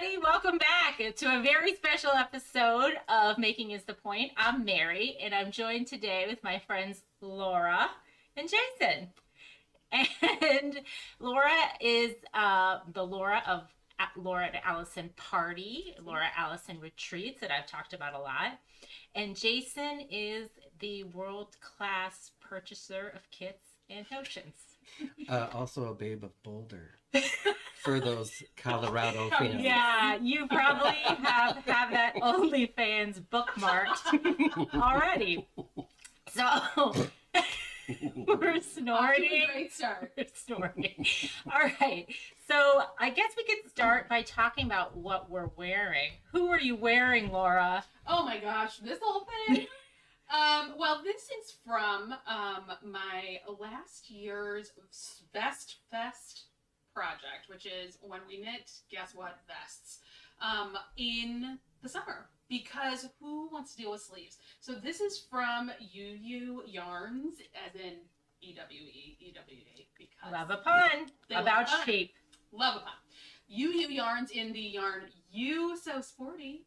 everybody. Welcome back to a very special episode of Making is the Point. I'm Mary, and I'm joined today with my friends Laura and Jason. And Laura is the Laura of Laura and Allison Party, Laura Allison Retreats that I've talked about a lot. And Jason is the world-class purchaser of kits and notions. Also a babe of Boulder. For those Colorado fans. Yeah, you probably have that OnlyFans bookmarked already. So we're snorting. Great start. We're snorting. All right. So I guess we could start by talking about what we're wearing. Who are you wearing, Laura? Oh my gosh, this whole thing. Well, this is from my last year's Vest Fest project, which is when we knit, guess what, vests, in the summer, because who wants to deal with sleeves? So this is from Yarns, as in EWE, because Love a pun. About sheep. Love a pun. Yarns in the yarn You So Sporty.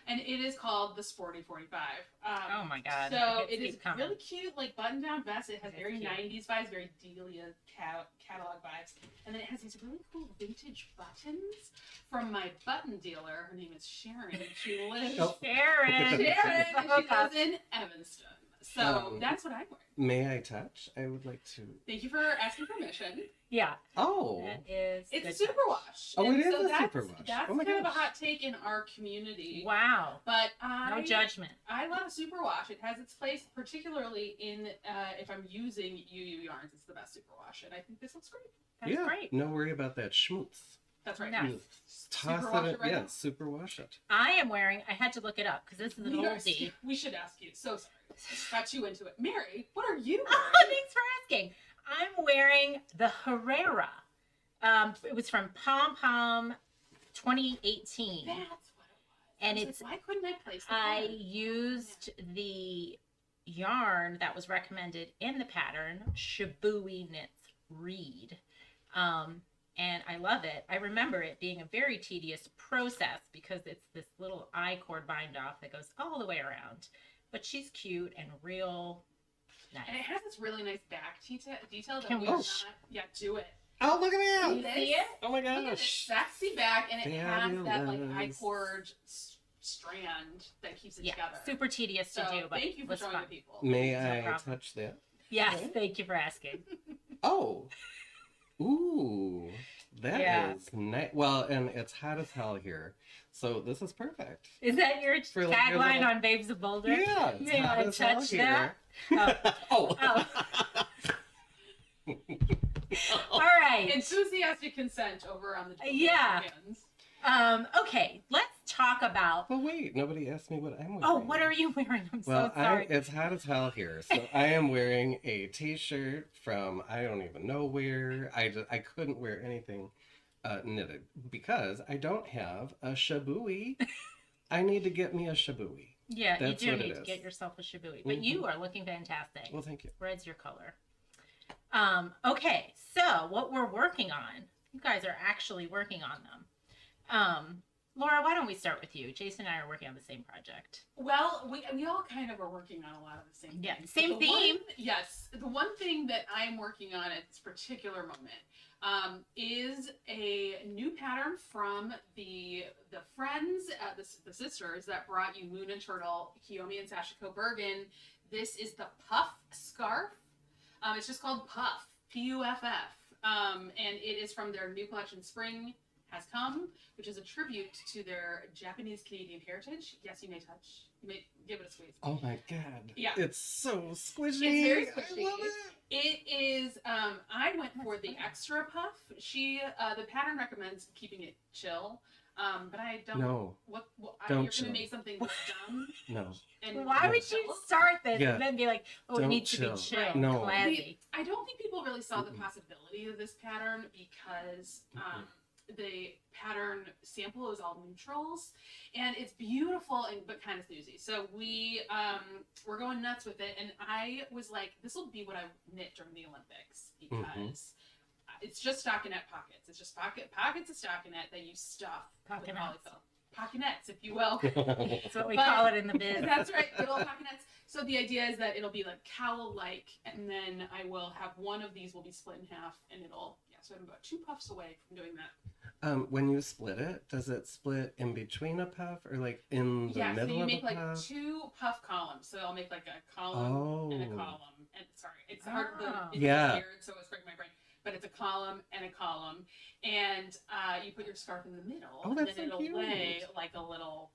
And it is called the Sporty 45. Oh my God. So it is really cute, like button-down vest. It has very 90s vibes, very Delia catalog vibes. And then it has these really cool vintage buttons from my button dealer. Her name is Sharon. She lives Sharon. Sharon. And she lives in Evanston. So that's what I'm wearing. May I touch? I would like to. Thank you for asking permission. Yeah. Oh. It's a super wash. Oh, and it is so a super wash. That's oh my kind gosh. of a hot take in our community. Wow. But no judgment. I love a super wash. It has its place, particularly in if I'm using yarns. It's the best super wash, and I think this looks great. That's great. No worry about that schmutz. That's right. Nice. Toss Super wash it. it right now? Super wash it. I am wearing. I had to look it up because this is an oldie. We should ask you. So sorry. Got you into it. Mary, what are you wearing? Oh, thanks for asking. I'm wearing the Herrera. It was from Pom Pom 2018. That's what it was. And it's why couldn't I place the I pattern? used the yarn that was recommended in the pattern, Shibui Knits Reed. And I love it. I remember it being a very tedious process because it's this little I-cord bind off that goes all the way around. But she's cute and real nice. And it has this really nice back detail that Can we we- not. Yeah, do it. Oh, look at You that! see it? Oh my Look at this gosh! sexy back, and it has that like Fabulous. I-cord strand that keeps it together. Super tedious to So do, but thank you for was showing fun. the people. May No I problem. touch that? Yes, thank you for asking. Oh. Ooh. That is nice. Well, and it's hot as hell here. So this is perfect. Is that your For, like, your tagline little- on Babes of Boulder? Yeah. It's May hot I as hell touch here. that? Oh. All right. Enthusiastic consent over on the Yeah. hands. Okay, let's talk about. Well, wait. Nobody asked me what I'm wearing. Oh, what are you wearing? I'm Well, so sorry. it's hot as hell here, so I am wearing a t-shirt from I don't even know where. I couldn't wear anything knitted because I don't have a Shibui. I need to get me a Shibui. Yeah, That's you do what it need to is. get yourself a Shibui, but you are looking fantastic. Well, thank you. Red's your color. Okay, so what we're working on, you guys are actually working on them. Laura, why don't we start with you? Jason and I are working on the same project. Well, we all kind of are working on a lot of the same Yeah, things. same But the theme. Yes. The one thing that I'm working on at this particular moment is a new pattern from the friends, the sisters that brought you Moon and Turtle, Kiyomi and Sashiko Bergen. This is the Puff Scarf. It's just called Puff, P-U-F-F. And it is from their new collection, Spring Has Come, which is a tribute to their Japanese-Canadian heritage. Yes, you may touch. You may give it a squeeze. Oh my god. Yeah. It's so squishy. It's very squishy. I love it. It is, I went for the extra puff. The pattern recommends keeping it chill. But I don't. No. What Don't you're chill. going to make something that's dumb. No. And Why would chill? you start this Yeah. and then be like, oh, it Don't needs to chill. be chill, Right. No. classy? I don't think people really saw the possibility of this pattern because the pattern sample is all neutrals, and it's beautiful but kind of snoozy. So we're going nuts with it, and I was like, this will be what I knit during the Olympics because it's just stockinette pockets. It's just pockets of stockinette that you stuff with polyfill. Pockenettes, if you will. That's what we call it in the biz. That's right, little pockenettes. So the idea is that it'll be like cowl-like, and then I will have one of these will be split in half, and it'll, so I'm about 2 puffs away from doing that. When you split it, does it split in between a puff or like in the middle of a puff? Yeah, so you make like 2 puff columns. So I'll make like a column and a column. And sorry, it's hard to weird, so it's breaking my brain. But it's a column and a column, and you put your scarf in the middle, and then it'll lay like a little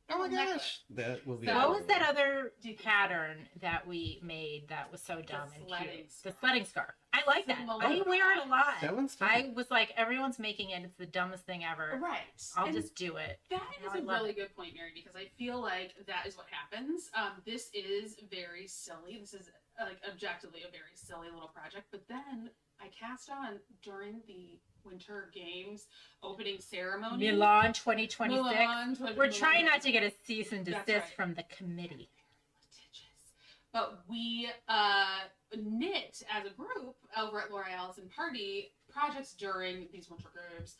oh my gosh, that will be. What was that other pattern that we made that was so dumb and cute? The sledding scarf. I like that. I wear it a lot. That one's fun. I was like, everyone's making it. It's the dumbest thing ever. Right. I'll just do it. That is a really good point, Mary, because I feel like that is what happens. This is very silly. This is like objectively a very silly little project, but then I cast on during the Winter Games opening ceremony. Milan 2026. We're trying not to get a cease and desist from the committee. But we knit as a group over at L'Oreal's and Party projects during these Winter Games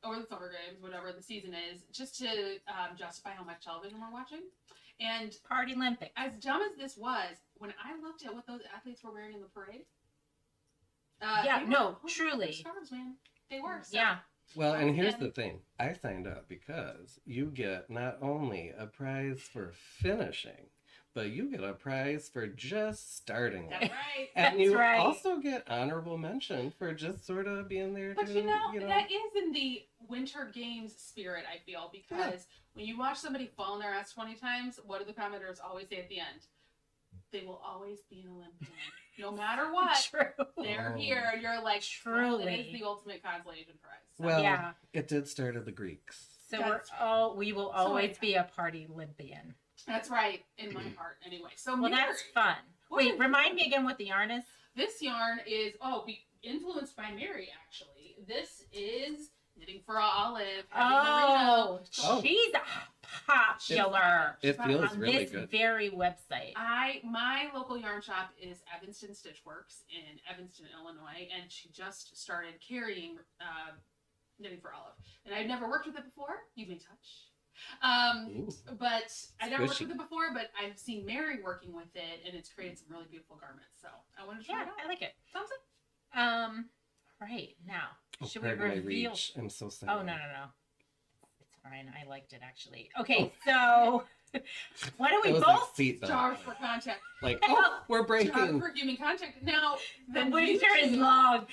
or the Summer Games, whatever the season is, just to justify how much television we're watching. And Party Olympics. As dumb as this was, when I looked at what those athletes were wearing in the parade, truly. Scarves, man. They were. So. Yeah. Well, and here's the thing. I signed up because you get not only a prize for finishing, but you get a prize for just starting. That's right. And you also get honorable mention for just sort of being there. But you know, that is in the Winter Games spirit, I feel, because when you watch somebody fall on their ass 20 times, what do the commenters always say at the end? They will always be an Olympian. No matter what, they're here, and you're like, truly, it is the ultimate consolation prize. So. Well, it did start at the Greeks. So we will always be a party Olympian. That's right, in my heart, anyway. So that's fun. Wait, remind me again what the yarn is. This yarn is influenced by Mary. Actually, this is Knitting for Olive. She's popular. It feels on really this good. Very website. My local yarn shop is Evanston Stitchworks in Evanston, Illinois, and she just started carrying Knitting for Olive. And I've never worked with it before. You may touch. But I never worked with it before, but I've seen Mary working with it, and it's created some really beautiful garments. So I wanted to try it out. I like it. Sounds good. Right now, should we my reveal? reach. I'm so sorry. Oh no. It's fine. I liked it actually. Okay, so why don't we both start for contact? Like, we're breaking. For human contact. Now the winter is long.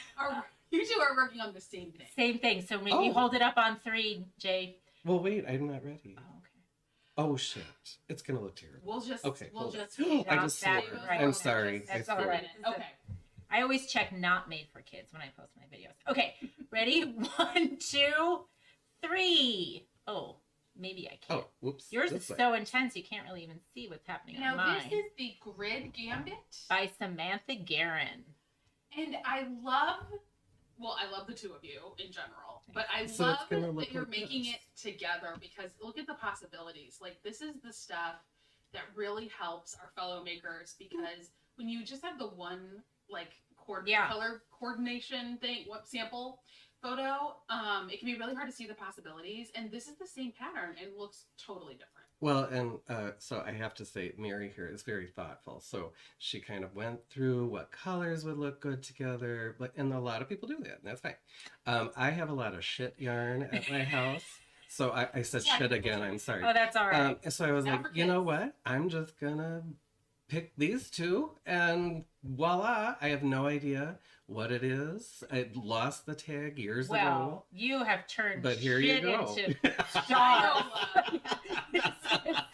You two are working on the same thing. Same thing. So maybe hold it up on 3, Jay. Well, wait. I'm not ready. Oh, okay. Oh shit! It's gonna look terrible. We'll just. I just swore. Right. I'm sorry. That's all right. Okay. I always check not made for kids when I post my videos. Okay, ready? 1, 2, 3. Oh, maybe I can't. Oh, whoops. Yours is so intense you can't really even see what's happening on mine. Now this is the Grid Gambit by Samantha Guerin. And I love the two of you in general, but I love that you're making it together because look at the possibilities. Like this is the stuff that really helps our fellow makers because when you just have the one color coordination thing, sample photo, it can be really hard to see the possibilities. And this is the same pattern and looks totally different. Well, and so I have to say, Mary here is very thoughtful. So she kind of went through what colors would look good together, and a lot of people do that, and that's fine. I have a lot of shit yarn at my house. So I said shit again, I'm sorry. Oh, that's all right. So I was like, you know what? I'm just gonna pick these two, and voila, I have no idea what it is. I lost the tag years ago. Well, you have turned but here shit you go. into stars.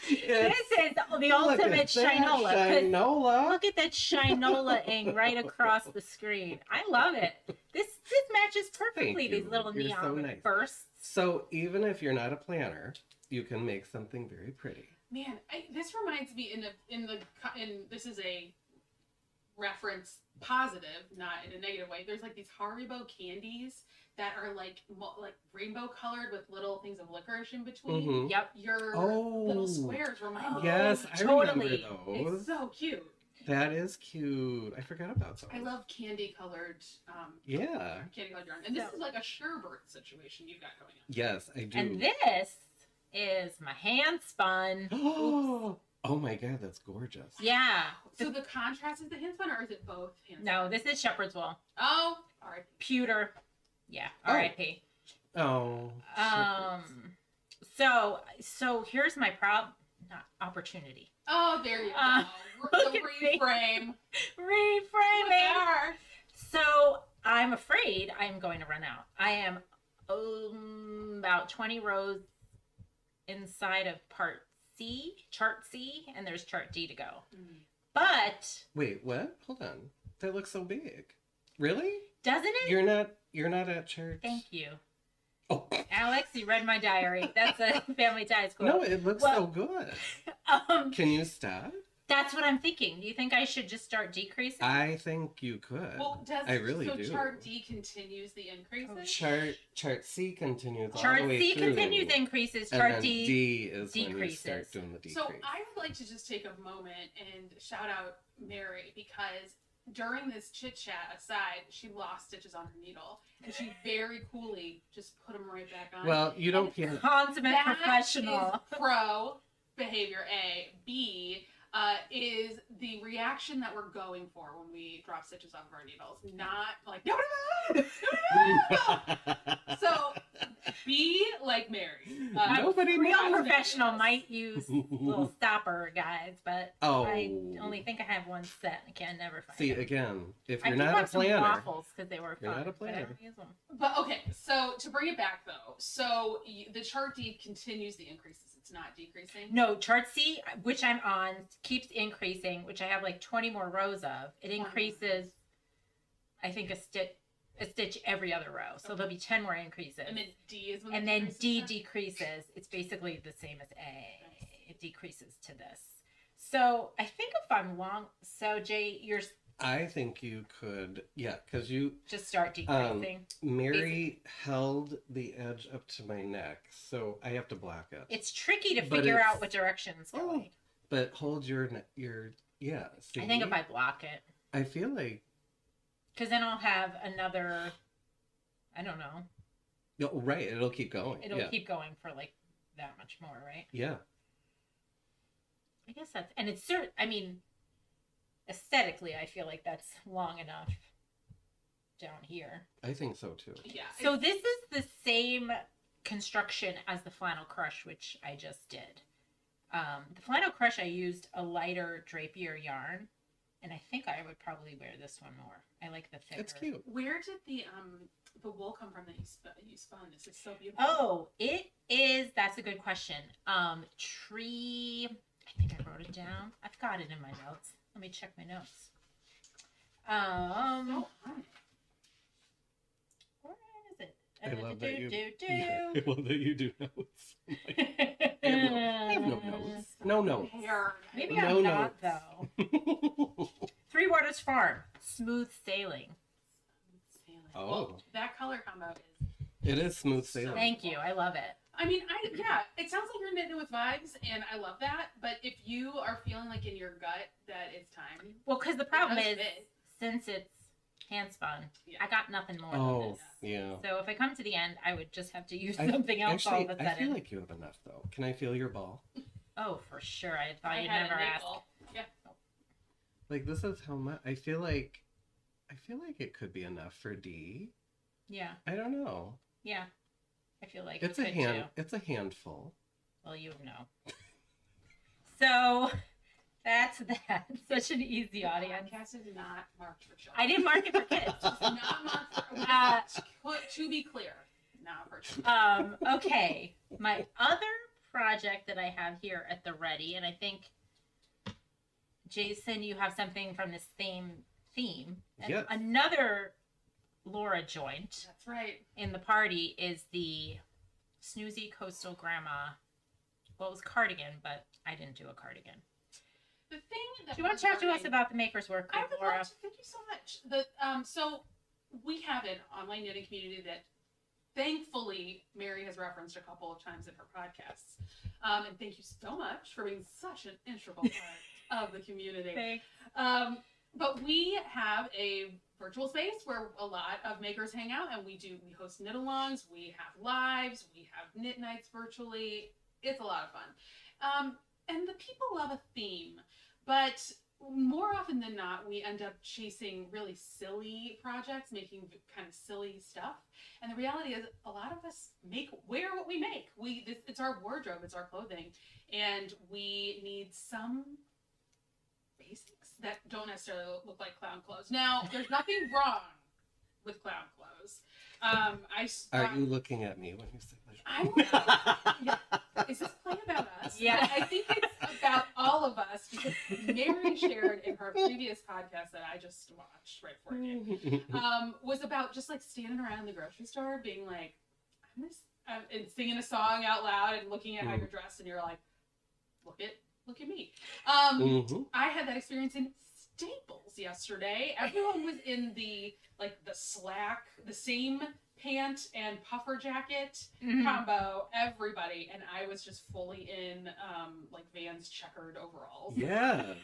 This is the ultimate shinola. Look at that shinola-ing right across the screen. I love it. This matches perfectly. These little neon bursts. So even if you're not a planner, you can make something very pretty. Man, this reminds me in this is a reference positive, not in a negative way. There's like these Haribo candies that are like rainbow colored with little things of licorice in between. Mm-hmm. Yep. Your little squares remind me. Yes, I remember those. It's so cute. That is cute. I forgot about those. I love candy-colored Yeah. candy-colored yarn. And this is like a sherbet situation you've got going on. Yes, I do. And this is my hand spun. Oh my god, that's gorgeous. Yeah. So the contrast is the hand spun, or is it both hand spun? No, this is shepherd's wool. Oh, all right. Pewter. Yeah. Oh. R.I.P. Oh. So here's my opportunity. Oh, there you go. look The at me. reframe. Reframing. So I'm afraid I'm going to run out. I am about 20 rows inside of chart C, and there's chart D to go. But Wait, what? Hold on. That looks so big. Really? doesn't it? You're not at church. Thank you. Oh. Alex, you read my diary. That's a family ties quote. No, it looks so good. Can you stop? That's what I'm thinking. Do you think I should just start decreasing? I think you could. Well, I really do. chart D continues the increases? Chart C continues all Chart the way C through. continues increases. And Chart then D is decreases. when you start doing the decrease. So I would like to just take a moment and shout out Mary, because during this chit chat aside, she lost stitches on her needle, and she very coolly just put them right back on. Well, you don't get Consummate That professional. is pro behavior A. B is the reaction that we're going for when we drop stitches off of our needles. Not like, no, no, no, no, no. So be like Mary. Nobody Real knows. professional might use little stopper guides, but Oh. I only think I have one set. I can never find See, it. again, if I you're do not a want some planner, waffles because they were You're fun. not a but I planner. don't use them. But okay, so to bring it back though, so the chart D continues the increases. It's not decreasing. No, chart C, which I'm on, keeps increasing, which I have like 20 more rows of. It increases, I think, a stitch every other row. So there'll be 10 more increases. And then D is when And the then decreases D start? decreases. It's basically the same as A. It decreases to this. So I think if I'm long, so Jay, you're I think you could, yeah, because you, just start decreasing. Mary held the edge up to my neck, so I have to block it. It's tricky to But figure it's- out what direction it's going. But hold your, yeah, see? I think if I block it, I feel like, because then I'll have another, I don't know, no, right, it'll keep going. it'll keep going for like that much more, right? Yeah. I guess that's, and it's certain, I mean, aesthetically, I feel like that's long enough down here. I think so too. Yeah. So this is the same construction as the flannel crush, which I just did. The flannel crush, I used a lighter drapier yarn, and I think I would probably wear this one more. I like the thicker. It's cute. Where did the wool come from that you spun? This is so beautiful. Oh, it is. That's a good question. Tree. I think I wrote it down. I've got it in my notes. Let me check my notes. So on it. Where is it? I love that you. Do. I love that you do notes. I have no notes. No notes. Hair. Maybe No I'm not notes. though. Three Waters Farm, smooth sailing. Oh. Well, that color combo is. It is smooth sailing. Thank you. I love it. I mean, yeah, it sounds like you're knitting with vibes, and I love that. But if you are feeling like in your gut that it's time, Well, because the problem does is, fit. since it's hand spun, Yeah. I got nothing more Oh, than this. yeah. So if I come to the end, I would just have to use something else all Actually, of a I feel sudden. like you have enough though. Can I feel your ball? Oh, for sure. I thought I you'd had a never ask. nickel. Yeah. Like this is how much I feel like it could be enough for D. Yeah, I don't know. yeah. I feel like It's it a could hand. too. It's a handful. Well, you know. So that's that. Such an easy audience. Podcast is not marked for children. I didn't mark it for kids. It's not marked for. To be clear, not for children. Okay. My other project that I have here at the ready, and I think Jason, you have something from this same theme. And Yes. another Laura joint That's right. in the party is the Snoozy Coastal Grandma. Well, it was cardigan, but I didn't do a cardigan. The thing that Do you want to talk to us about the maker's work, I would Laura? love to. Thank you so much. So we have an online knitting community that thankfully Mary has referenced a couple of times in her podcasts. And thank you so much for being such an integral part of the community. Thanks. But we have a virtual space where a lot of makers hang out, and we host knit-alongs, we have lives, we have knit nights virtually. It's a lot of fun. And the people love a theme, but more often than not, we end up chasing really silly projects, making kind of silly stuff. And the reality is, a lot of us wear what we make. It's our wardrobe, it's our clothing, and we need some basics that don't necessarily look like clown clothes. Now, there's nothing wrong with clown clothes. Are you looking at me when you say yeah. Is this play about us? Yeah. I think it's about all of us, because Mary shared in her previous podcast that I just watched right before it came, was about just like standing around in the grocery store being like, and singing a song out loud and looking at how you're dressed, and you're like, look at me. I had that experience in Staples yesterday. Everyone was in the slack, the same pant and puffer jacket combo, everybody, and I was just fully in Vans checkered overalls. Yes.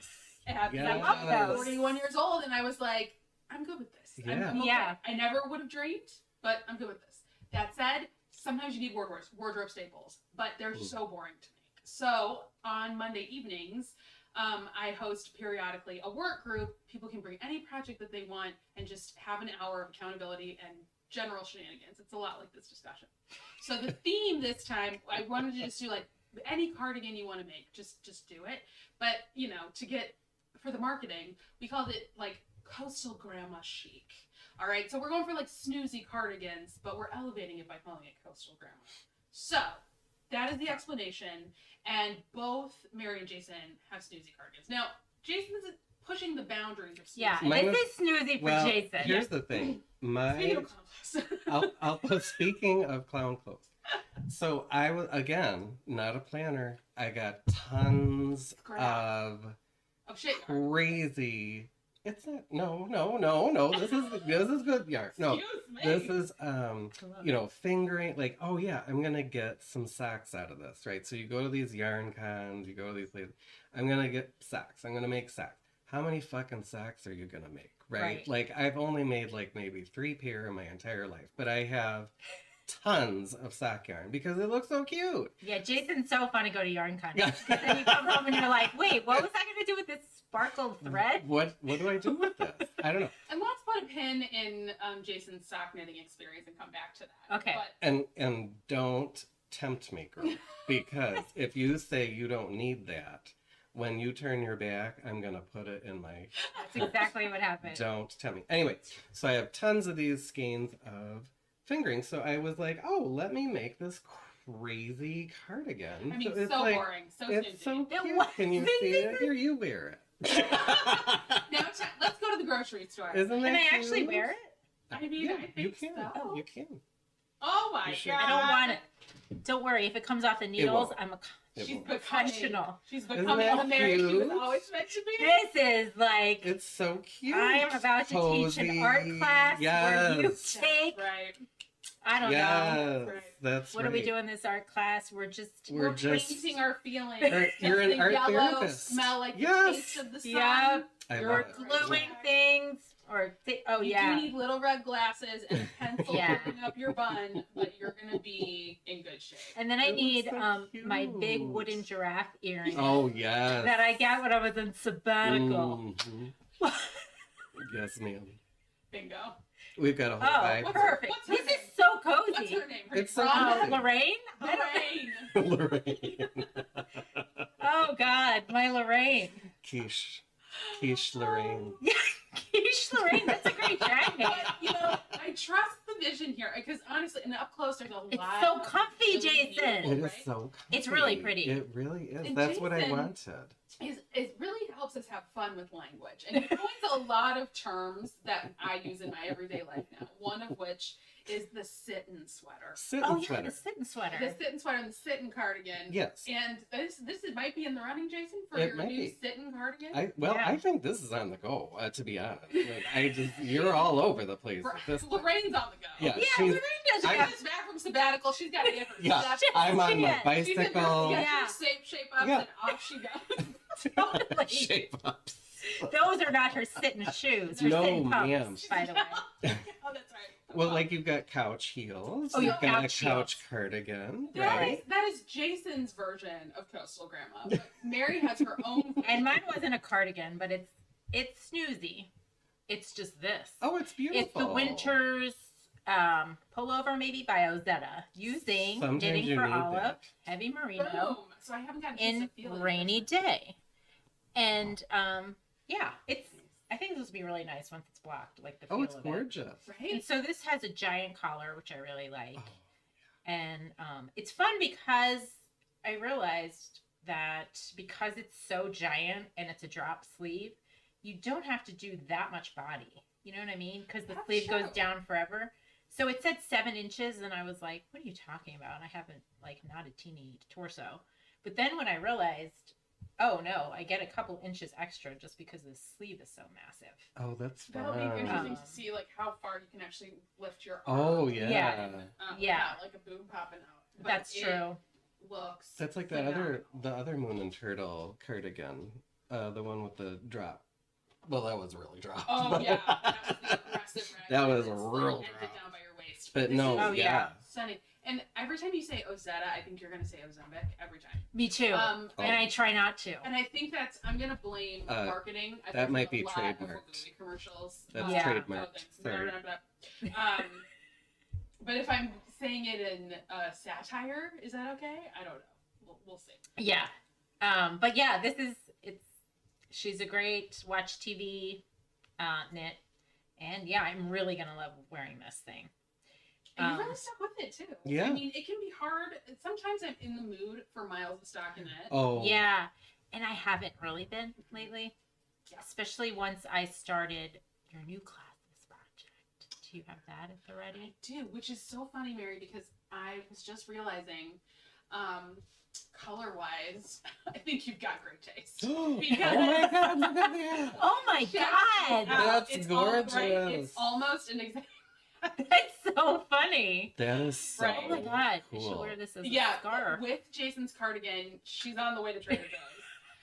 And I was 41 years old, and I was like, I'm good with this. Yeah. I'm okay. I never would have dreamed, but I'm good with this. That said, sometimes you need wardrobe staples, but they're so boring to make. So on Monday evenings, I host periodically a work group. People can bring any project that they want and just have an hour of accountability and general shenanigans. It's a lot like this discussion. So the theme this time, I wanted to just do any cardigan you want to make, just do it. But for the marketing, we called it coastal grandma chic. All right, so we're going for snoozy cardigans, but we're elevating it by calling it coastal grandma. So that is the explanation. And both Mary and Jason have snoozy cardigans. Now, Jason is pushing the boundaries of snoozy. Yeah, this is snoozy for Jason. Here's the thing. Speaking of clown clothes. So I was, again, not a planner. I got tons of shit. Crazy. It's not, no. This is good yarn. No, this is, fingering, oh yeah, I'm going to get some socks out of this, right? So you go to these yarn cons, you go to these places, I'm going to get socks. I'm going to make socks. How many fucking socks are you going to make, right? I've only made maybe 3 pair in my entire life, but I have tons of sock yarn because it looks so cute. Yeah, Jason's so fun to go to yarn con. Because then you come home and you're like, wait, what was I going to do with this sparkled thread? What do I do with this? I don't know. And let's put a pin in Jason's sock knitting experience and come back to that. Okay. And don't tempt me, girl, because if you say you don't need that, when you turn your back, I'm going to put it in my... That's exactly what happened. Don't tempt me. Anyway, so I have tons of these skeins of fingering. So I was like, oh, let me make this crazy cardigan. I mean, so boring. So it's so cute. It was. Can you see it? Here, you wear it. Now, let's go to the grocery store. Isn't that Can I cute? actually wear it? I mean, yeah, I think you can. so. You can. Oh my god! I don't want it. Don't worry. If it comes off the needles, I'm a She's professional. She's becoming the Mary she was always meant to be. This is It's so cute. I am about to teach an art class where you take. Right. I don't know. Right. That's what right. are we doing this art class? We're painting our feelings. You're an art yellow therapist. Smell like the taste of the sun. Yep. You're gluing things. You do need little red glasses and a pencil holding up your bun, but you're gonna be in good shape. And then I need my big wooden giraffe earrings. Oh yes. That I got when I was in sabbatical. Mm-hmm. Yes, ma'am. Bingo. We've got a whole bag. Perfect. This is so cozy. What's her name? It's so Lorraine? Lorraine. Oh God, my Lorraine. Quiche Lorraine. Yeah, Quiche Lorraine. That's a great drag name. But, I trust the vision here because honestly, and up close, there's a lot. It's so comfy, Jason. It is so comfy. It's really pretty. It really is. And That's what I wanted. It really helps us have fun with language. And he coins a lot of terms that I use in my everyday life now, one of which is the sit-in sweater. The sit-in sweater. The sit-in sweater and the sit-in cardigan. Yes. And this might be in the running, Jason, for it your new sit-in cardigan. I think this is on the go, to be honest. You're all over the place. Lorraine's on the go. Yeah, Lorraine does. She comes back from sabbatical. She's got to get her stuff. I'm on my bicycle. She's gonna get her shape up and off she goes. Totally. Shape ups. Those are not her sitting shoes. Her No, sitting pumps, ma'am. by the way. Oh, that's right. Well, like you've got couch heels. Oh, you've got couch a couch heels. cardigan, That right? is, that is Jason's version of Coastal Grandma. But Mary has her own. And mine wasn't a cardigan, but it's snoozy. It's just this. Oh, it's beautiful. It's the winter's pullover, maybe by Ozetta, using Sometimes knitting you for need olive, that. heavy merino, Boom. So I haven't gotten a chance in to feel it. rainy day. And yeah, I think this will be really nice once it's blocked, like the feel Oh, it's of it. gorgeous. And Right? so this has a giant collar, which I really like. Oh, And it's fun because I realized that because it's so giant and it's a drop sleeve, you don't have to do that much body. You know what I mean? Because the That's sleeve goes true. down forever. So it said 7 inches, and I was like, what are you talking about? I haven't, not a teeny torso. But then when I realized, oh no, I get a couple inches extra just because the sleeve is so massive. oh, that's fun. That'll be interesting Um, to see like how far you can actually lift your Oh, arm. yeah. Yeah. Yeah. without, like a boob popping out. But That's it true. Looks. That's like phenomenal. the other Moon and Turtle cardigan, the one with the drop. Well, that was really dropped. Oh but- yeah, that was the aggressive rag. That was a It's, real ended drop. down by your waist. But This no, is Oh, yeah. stunning. And every time you say Ozetta, I think you're gonna say Ozempic every time. Me too. Oh. And I try not to. And I think I'm gonna blame marketing. I that think might there's be a lot of trademarked. Shibui commercials. That's Yeah. trademarked. Oh, thanks. Sorry. But if I'm saying it in satire, is that okay? I don't know. We'll see. Yeah. But yeah, she's a great watch TV knit. And yeah, I'm really going to love wearing this thing. And you really stuck with it too. Yeah. I mean, it can be hard. Sometimes I'm in the mood for Miles of Stockinette. Oh. Yeah. And I haven't really been lately. Yeah. Especially once I started your new classes project. Do you have that at the ready? I do, which is so funny, Mary, because I was just realizing, color-wise, I think you've got great taste. Oh Because- my God! Look at that. Oh my God. That's It's gorgeous. It's almost an exact. That's so funny. That is so Right. Oh my God. cool. I should wear this as Yeah, a scarf. with Jason's cardigan, she's on the way to Trader Joe's.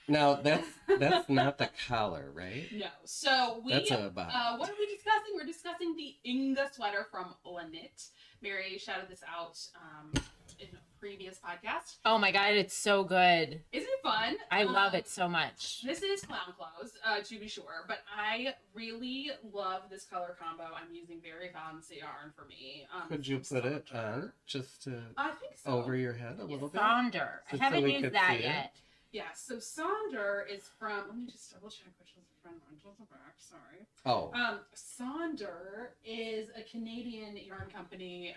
Now that's not the collar, right? No, so we. That's a bottom. What are we discussing? We're discussing the Inge sweater from Lanit. Mary shouted this out in a previous podcast. Oh my God, it's so good. Isn't it fun? I love it so much. This is clown clothes, to be sure, but I really love this color combo. I'm using very fancy yarn for me. Could you from put it Sonder. on just to I think so. over your head a little bit? Sonder. I Just so haven't we used could that see it. yet. Yeah, so Sonder is from, let me just double check which was the front and which was the back, sorry. Oh. Sonder is a Canadian yarn company.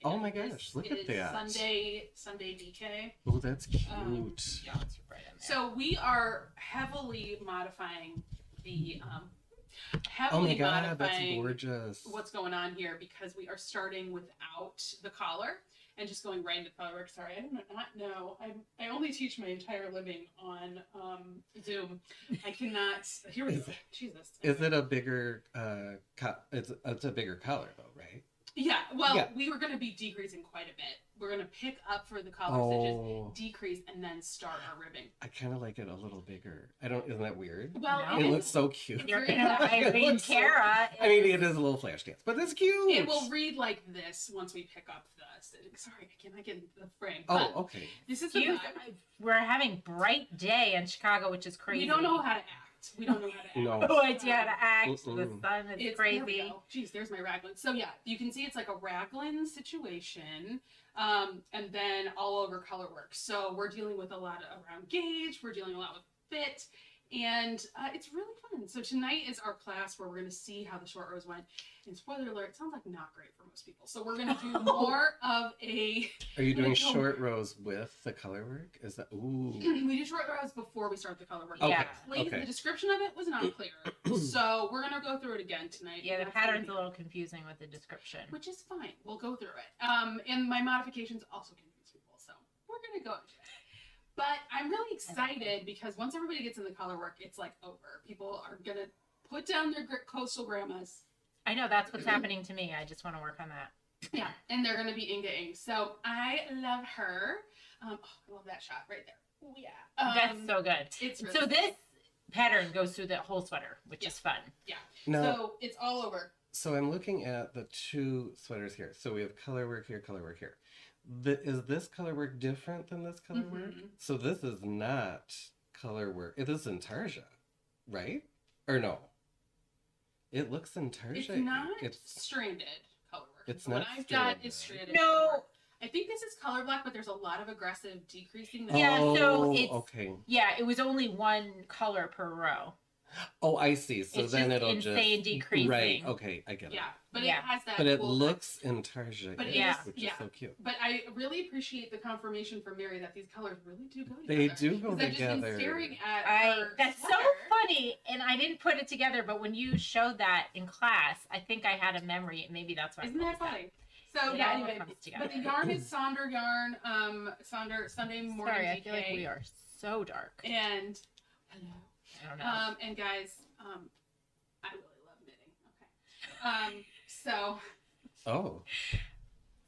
Oh my and gosh, this look at is that. Sunday DK. Oh, that's cute. Yeah. It's right in there. So we are heavily modifying the Oh heavily my God, that's modifying gorgeous. what's going on here because we are starting without the collar and just going right into color work. Sorry, I do not know. I only teach my entire living on Zoom. I cannot. Here we go. Jesus. Is it a bigger it's a bigger collar though, right? Yeah. Well, Yeah. we were going to be decreasing quite a bit. We're going to pick up for the collar stitches, Oh, decrease, and then start our ribbing. I kind of like it a little bigger. Isn't that weird? Well, No. It it, looks so cute. You're It in an Irene looks so- Cara. I mean, it is a little flash dance, but it's cute. it will read like this once we pick up the stitching. Sorry, I cannot get the frame. Oh, But okay. this is the Cute. vibe. We're having bright day in Chicago, which is crazy. We don't know how to act. We don't know how to act. No. No idea how to act. The Mm-mm. sun is There we crazy. go. Jeez, there's my raglan. So yeah, you can see it's like a raglan situation, and then all over color work. So we're dealing with a lot around gauge. We're dealing a lot with fit, and it's really fun. So tonight is our class where we're going to see how the short rows went. And spoiler alert, it sounds like not great for most people. So we're going to do more of a. Are you doing Like, oh. short rows with the color work? Is that ooh? We do short rows before we start the color work. Okay, Like, okay. The description of it was not clear, so we're gonna go through it again tonight. Yeah, the That's gonna pattern's be- a little confusing with the description. which is fine. We'll go through it. And my modifications also confuse people, so we're gonna go into it. But I'm really excited because once everybody gets in the color work, it's like over. People are gonna put down their coastal grandmas. I know that's what's happening to me. I just want to work on that. Yeah, and they're gonna be Inge. So I love her. Oh, I love that shot right there. Yeah. That's so good. It's really So good. this pattern goes through the whole sweater, which is fun. Now, So it's all over. so I'm looking at the two sweaters here. So we have color work here, color work here. Is this color work different than this color work? So this is not color work. It is intarsia, right? Or no? It looks intarsia. It's not stranded color work. It's what not I've got stranded. is stranded No. color work. I think this is color black, but there's a lot of aggressive decreasing. That Yeah, so Oh, it's- okay. Yeah, it was only one color per row. Oh, I see. So It's then just it'll insane just decreasing. Right. Okay, I get it. Yeah, but Yeah. it has that. But it cool looks intarsia, But it is- which yeah. is so cute. But I really appreciate the confirmation from Mary that these colors really do go together. They do go 'Cause I've just been together. staring at her That's so sweater. funny, and I didn't put it together, but when you showed that in class, I think I had a memory, and maybe that's why. Isn't that funny? So It yeah, all anyway, comes together. but the yarn is Sonder yarn, Sunday morning Sorry, I DK, feel like we are so dark. and hello, I don't know. and guys, I really love knitting. Okay, so Oh,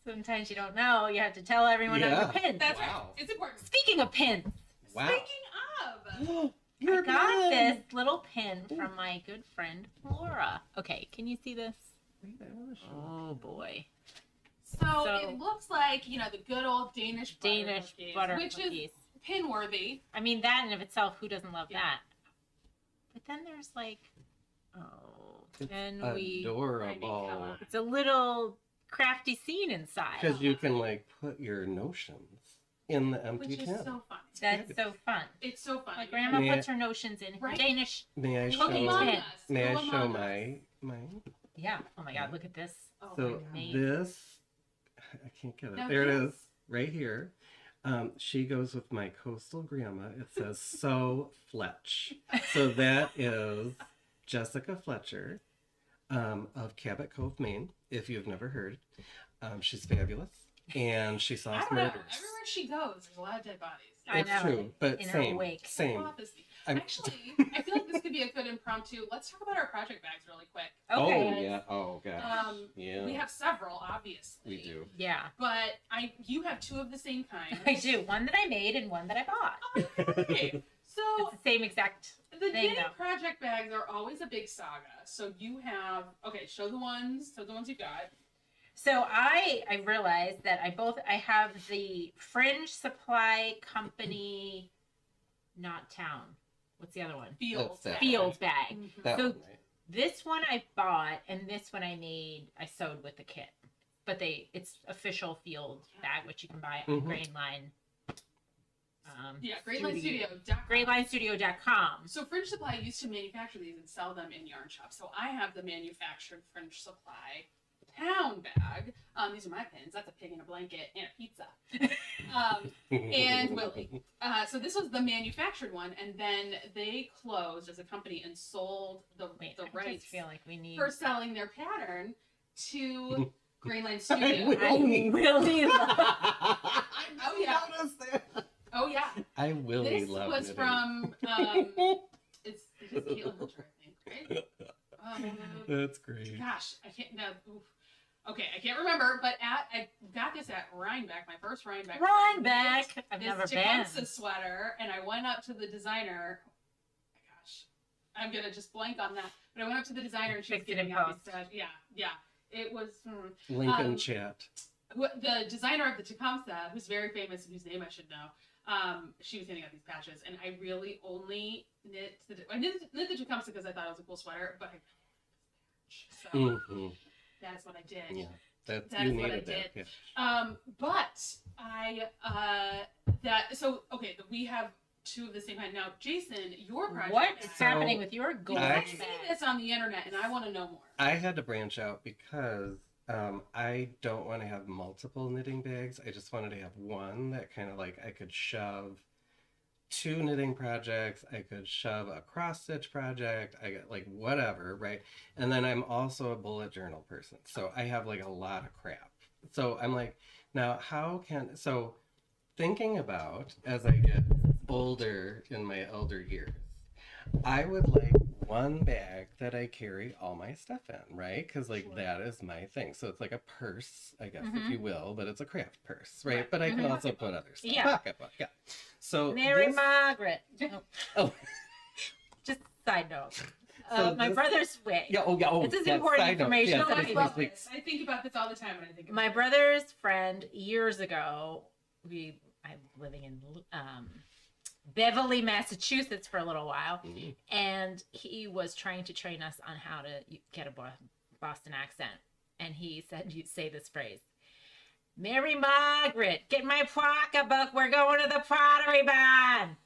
Sometimes you don't know. You have to tell everyone on Yeah. your pins. that's Wow. right. It's important. Speaking of pins, wow. Speaking of, You're I got done. this little pin from my good friend Laura. Okay, can you see this? Oh boy, so it looks like the good old Danish butter which cookies. is pin worthy. I mean, that in of itself, who doesn't love Yeah. that? But then there's like, oh, It's and we. adorable. It's a little crafty scene inside. Because you can like put your notions in the empty Which is tin. so fun. That's so fun. It's so fun. My grandma May I- puts her notions in her Right. Danish. May I Look show? among Among us. Us. May I Go show Among Us. mine? Yeah. Oh my God, look at this. Oh So my God. amazing. this, I can't get it. Now There it this- is, right here. She goes with my coastal grandma. It says "So Fletch." So that is Jessica Fletcher of Cabot Cove, Maine. If you've never heard, she's fabulous, and she I solves don't know. murders. Everywhere she goes, there's a lot of dead bodies. I It's know. true, but In her same, wake. same. Prophecy. I'm- Actually, I feel like this could be a good impromptu. Let's talk about our project bags really quick. Okay. Oh yeah. Oh gosh. Yeah. We have several, obviously. We do. Yeah, But you have two of the same kind. I do. One that I made and one that I bought. Okay. So It's the same exact. the thing, knitting though. project bags are always a big saga. So you have show the ones you've got. So I realized that I have the Fringe Supply Company, not Town. What's the other one? Fields. That's that. Fields bag. Mhm. That So- one, right? This one I bought, and this one I sewed with the kit. But it's official field bag, which you can buy on Mhm. Grainline. Yeah, GreatLineStudio.com. GreatLineStudio.com. So Fringe Supply used to manufacture these and sell them in yarn shops. So I have the manufactured Fringe Supply Town bag. These are my pins. That's a pig in a blanket and a pizza. And Willie. So this was the manufactured one, and then they closed as a company and sold the Wait, I rights just feel like we need. for selling their pattern to Greenland I Studio. will. I really love. Oh, yeah. Noticed that. Oh yeah, I really this love was knitting. from it is Caitlin Hilcher, I think, right? That's great. Gosh, I can't. No, oof. Okay, I can't remember, but I got this at Rhinebeck, my first Rhinebeck. Rhinebeck. I've This never been. Tecumseh sweater, and I went up to the designer. Gosh, I'm gonna just blank on that. But I went up to the designer, and she was Fix it giving in out post. these yeah, it was. Lincoln chat. The designer of the Tecumseh, who's very famous and whose name I should know, she was handing out these patches, and I really only knit the Tecumseh because I thought it was a cool sweater, but so Mm-hmm. that's what I did. Yeah, that That you is what I needed that. did. Yeah. But we have two of the same kind. Now, Jason, your project. What is bag, happening with your gold I've I- seen bag? this on the internet, and I want to know more. I had to branch out because I don't want to have multiple knitting bags. I just wanted to have one that kind of like I could shove two knitting projects. I could shove a cross stitch project. I got like whatever, right? And then I'm also a bullet journal person. So I have like a lot of crap. So I'm like, now so thinking about as I get older in my elder years, I would like one bag that I carry all my stuff in, right? Because like Sure. that is my thing. So it's like a purse, I guess, if Mhm. you will, but it's a craft purse, right? Right. But I can Mhm. also put other stuff. Yeah. Pocketbook, yeah. So Mary this- Margaret. Oh, Just side note. So My this- brother's wig. yeah. Oh, yeah. Oh, This is yeah, important side note. information. Yes, No, Yes, I please, love please, this. I think about this all the time when I think of My it. brother's friend years ago, I'm living in Beverly, Massachusetts for a little while, please. and he was trying to train us on how to get a Boston accent. And he said, "You say this phrase, Mary Margaret, get my pocketbook. We're going to the Pottery Barn."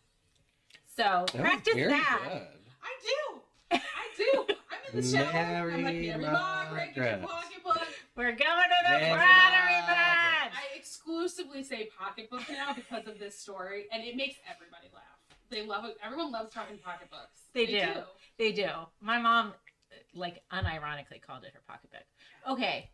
So That was practice very that. good. I do. I'm in the shower. I'm like, Mary Mary Margaret, get your Margaret. pocketbook. We're going to the Mary Pottery Margaret. Barn. I exclusively say pocketbook now because of this story, and it makes everybody laugh. They love it. Everyone loves talking pocketbooks. They do. They do. My mom, like, unironically called it her pocketbook. Okay,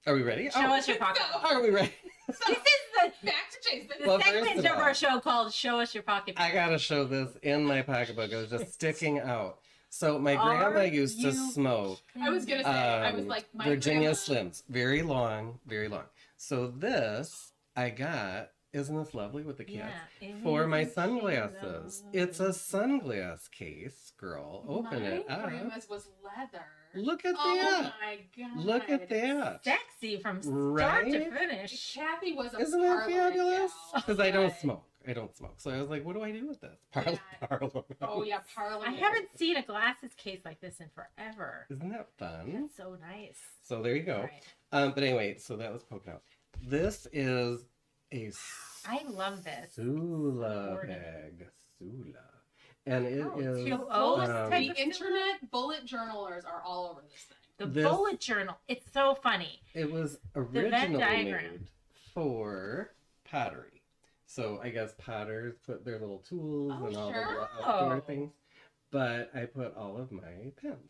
Are we ready? show us your pocketbook. Are we ready? So, This is back to Jason. the Well, first segment of of all, our show called "Show Us Your Pocketbook." I gotta show this in my pocketbook. It was just sticking out. So my grandma used to smoke I was gonna say, I was like, my Virginia grandma- Slims, very long, very long. So this I got. Isn't this lovely with the cats? Yeah. For my Isn't she sunglasses. lovely? It's a sunglass case, girl. Open it My up. grandma's was leather. Look at Oh that. my god. Look at that. Sexy from start Right? to finish. Kathy was a Isn't that parliament fabulous? gal, Because I don't but- smoke. I don't smoke. So I was like, what do I do with this? Yeah. Parliament. Oh yeah, I parliament. haven't seen a glasses case like this in forever. Isn't that fun? That's so nice. So there you go. Right. But anyway, so that was poking out. This is a I love this. Sula Organ. bag. Sula. And it Oh, is. two O's Bullet, type the of internet bullet journalers are all over this thing. The This- bullet journal. It's so funny. It was Venn originally diagram. made for pottery. So I guess potters put their little tools Oh, and all the sure. little outdoor Oh. things. But I put all of my pens.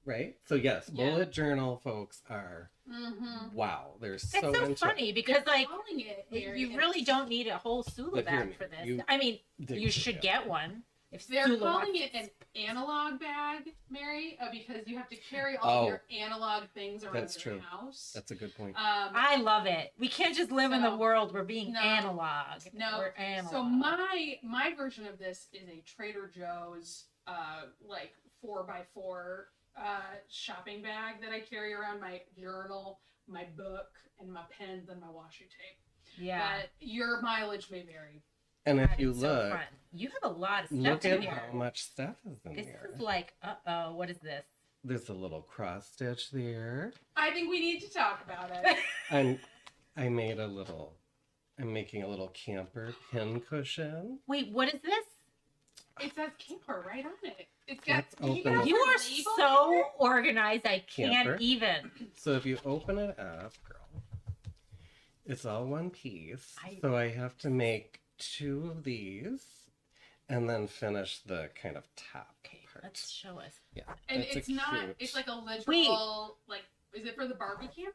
Right? So yes, Yeah. bullet journal folks are Mm-hmm. wow. They're That's so so into funny because like calling it you really don't need a whole Sula But hear bag me, for this. you I mean, dig you to should it. get one. If They're Sula calling wants it an analog bag, Mary, because you have to carry all of your analog things around That's your true. house. That's a good point. I love it. We can't just live in the So, world. We're being no. analog. No. We're analog. So my version of this is a Trader Joe's like 4x4 shopping bag that I carry around my journal, my book, and my pens and my washi tape. yeah. But your mileage may vary. And if God, you it's so look, fun. You have a lot of stuff look in at here. how much stuff is in This here. is like, what is this? There's a little cross stitch there. I think we need to talk about it. I made a little. I'm making a little camper pin cushion. Wait, what is this? It says camper right on it. It's got. Let's Can you open get it. out You the are label so here? organized. I can't Camper. even. So if you open it up, girl, it's all one piece. I- So I have to make 2 of these, and then finish the kind of top Okay, part. let's show us. Yeah, And it's it's a not. cute- It's like a literal. Like, is it for the Barbie camper?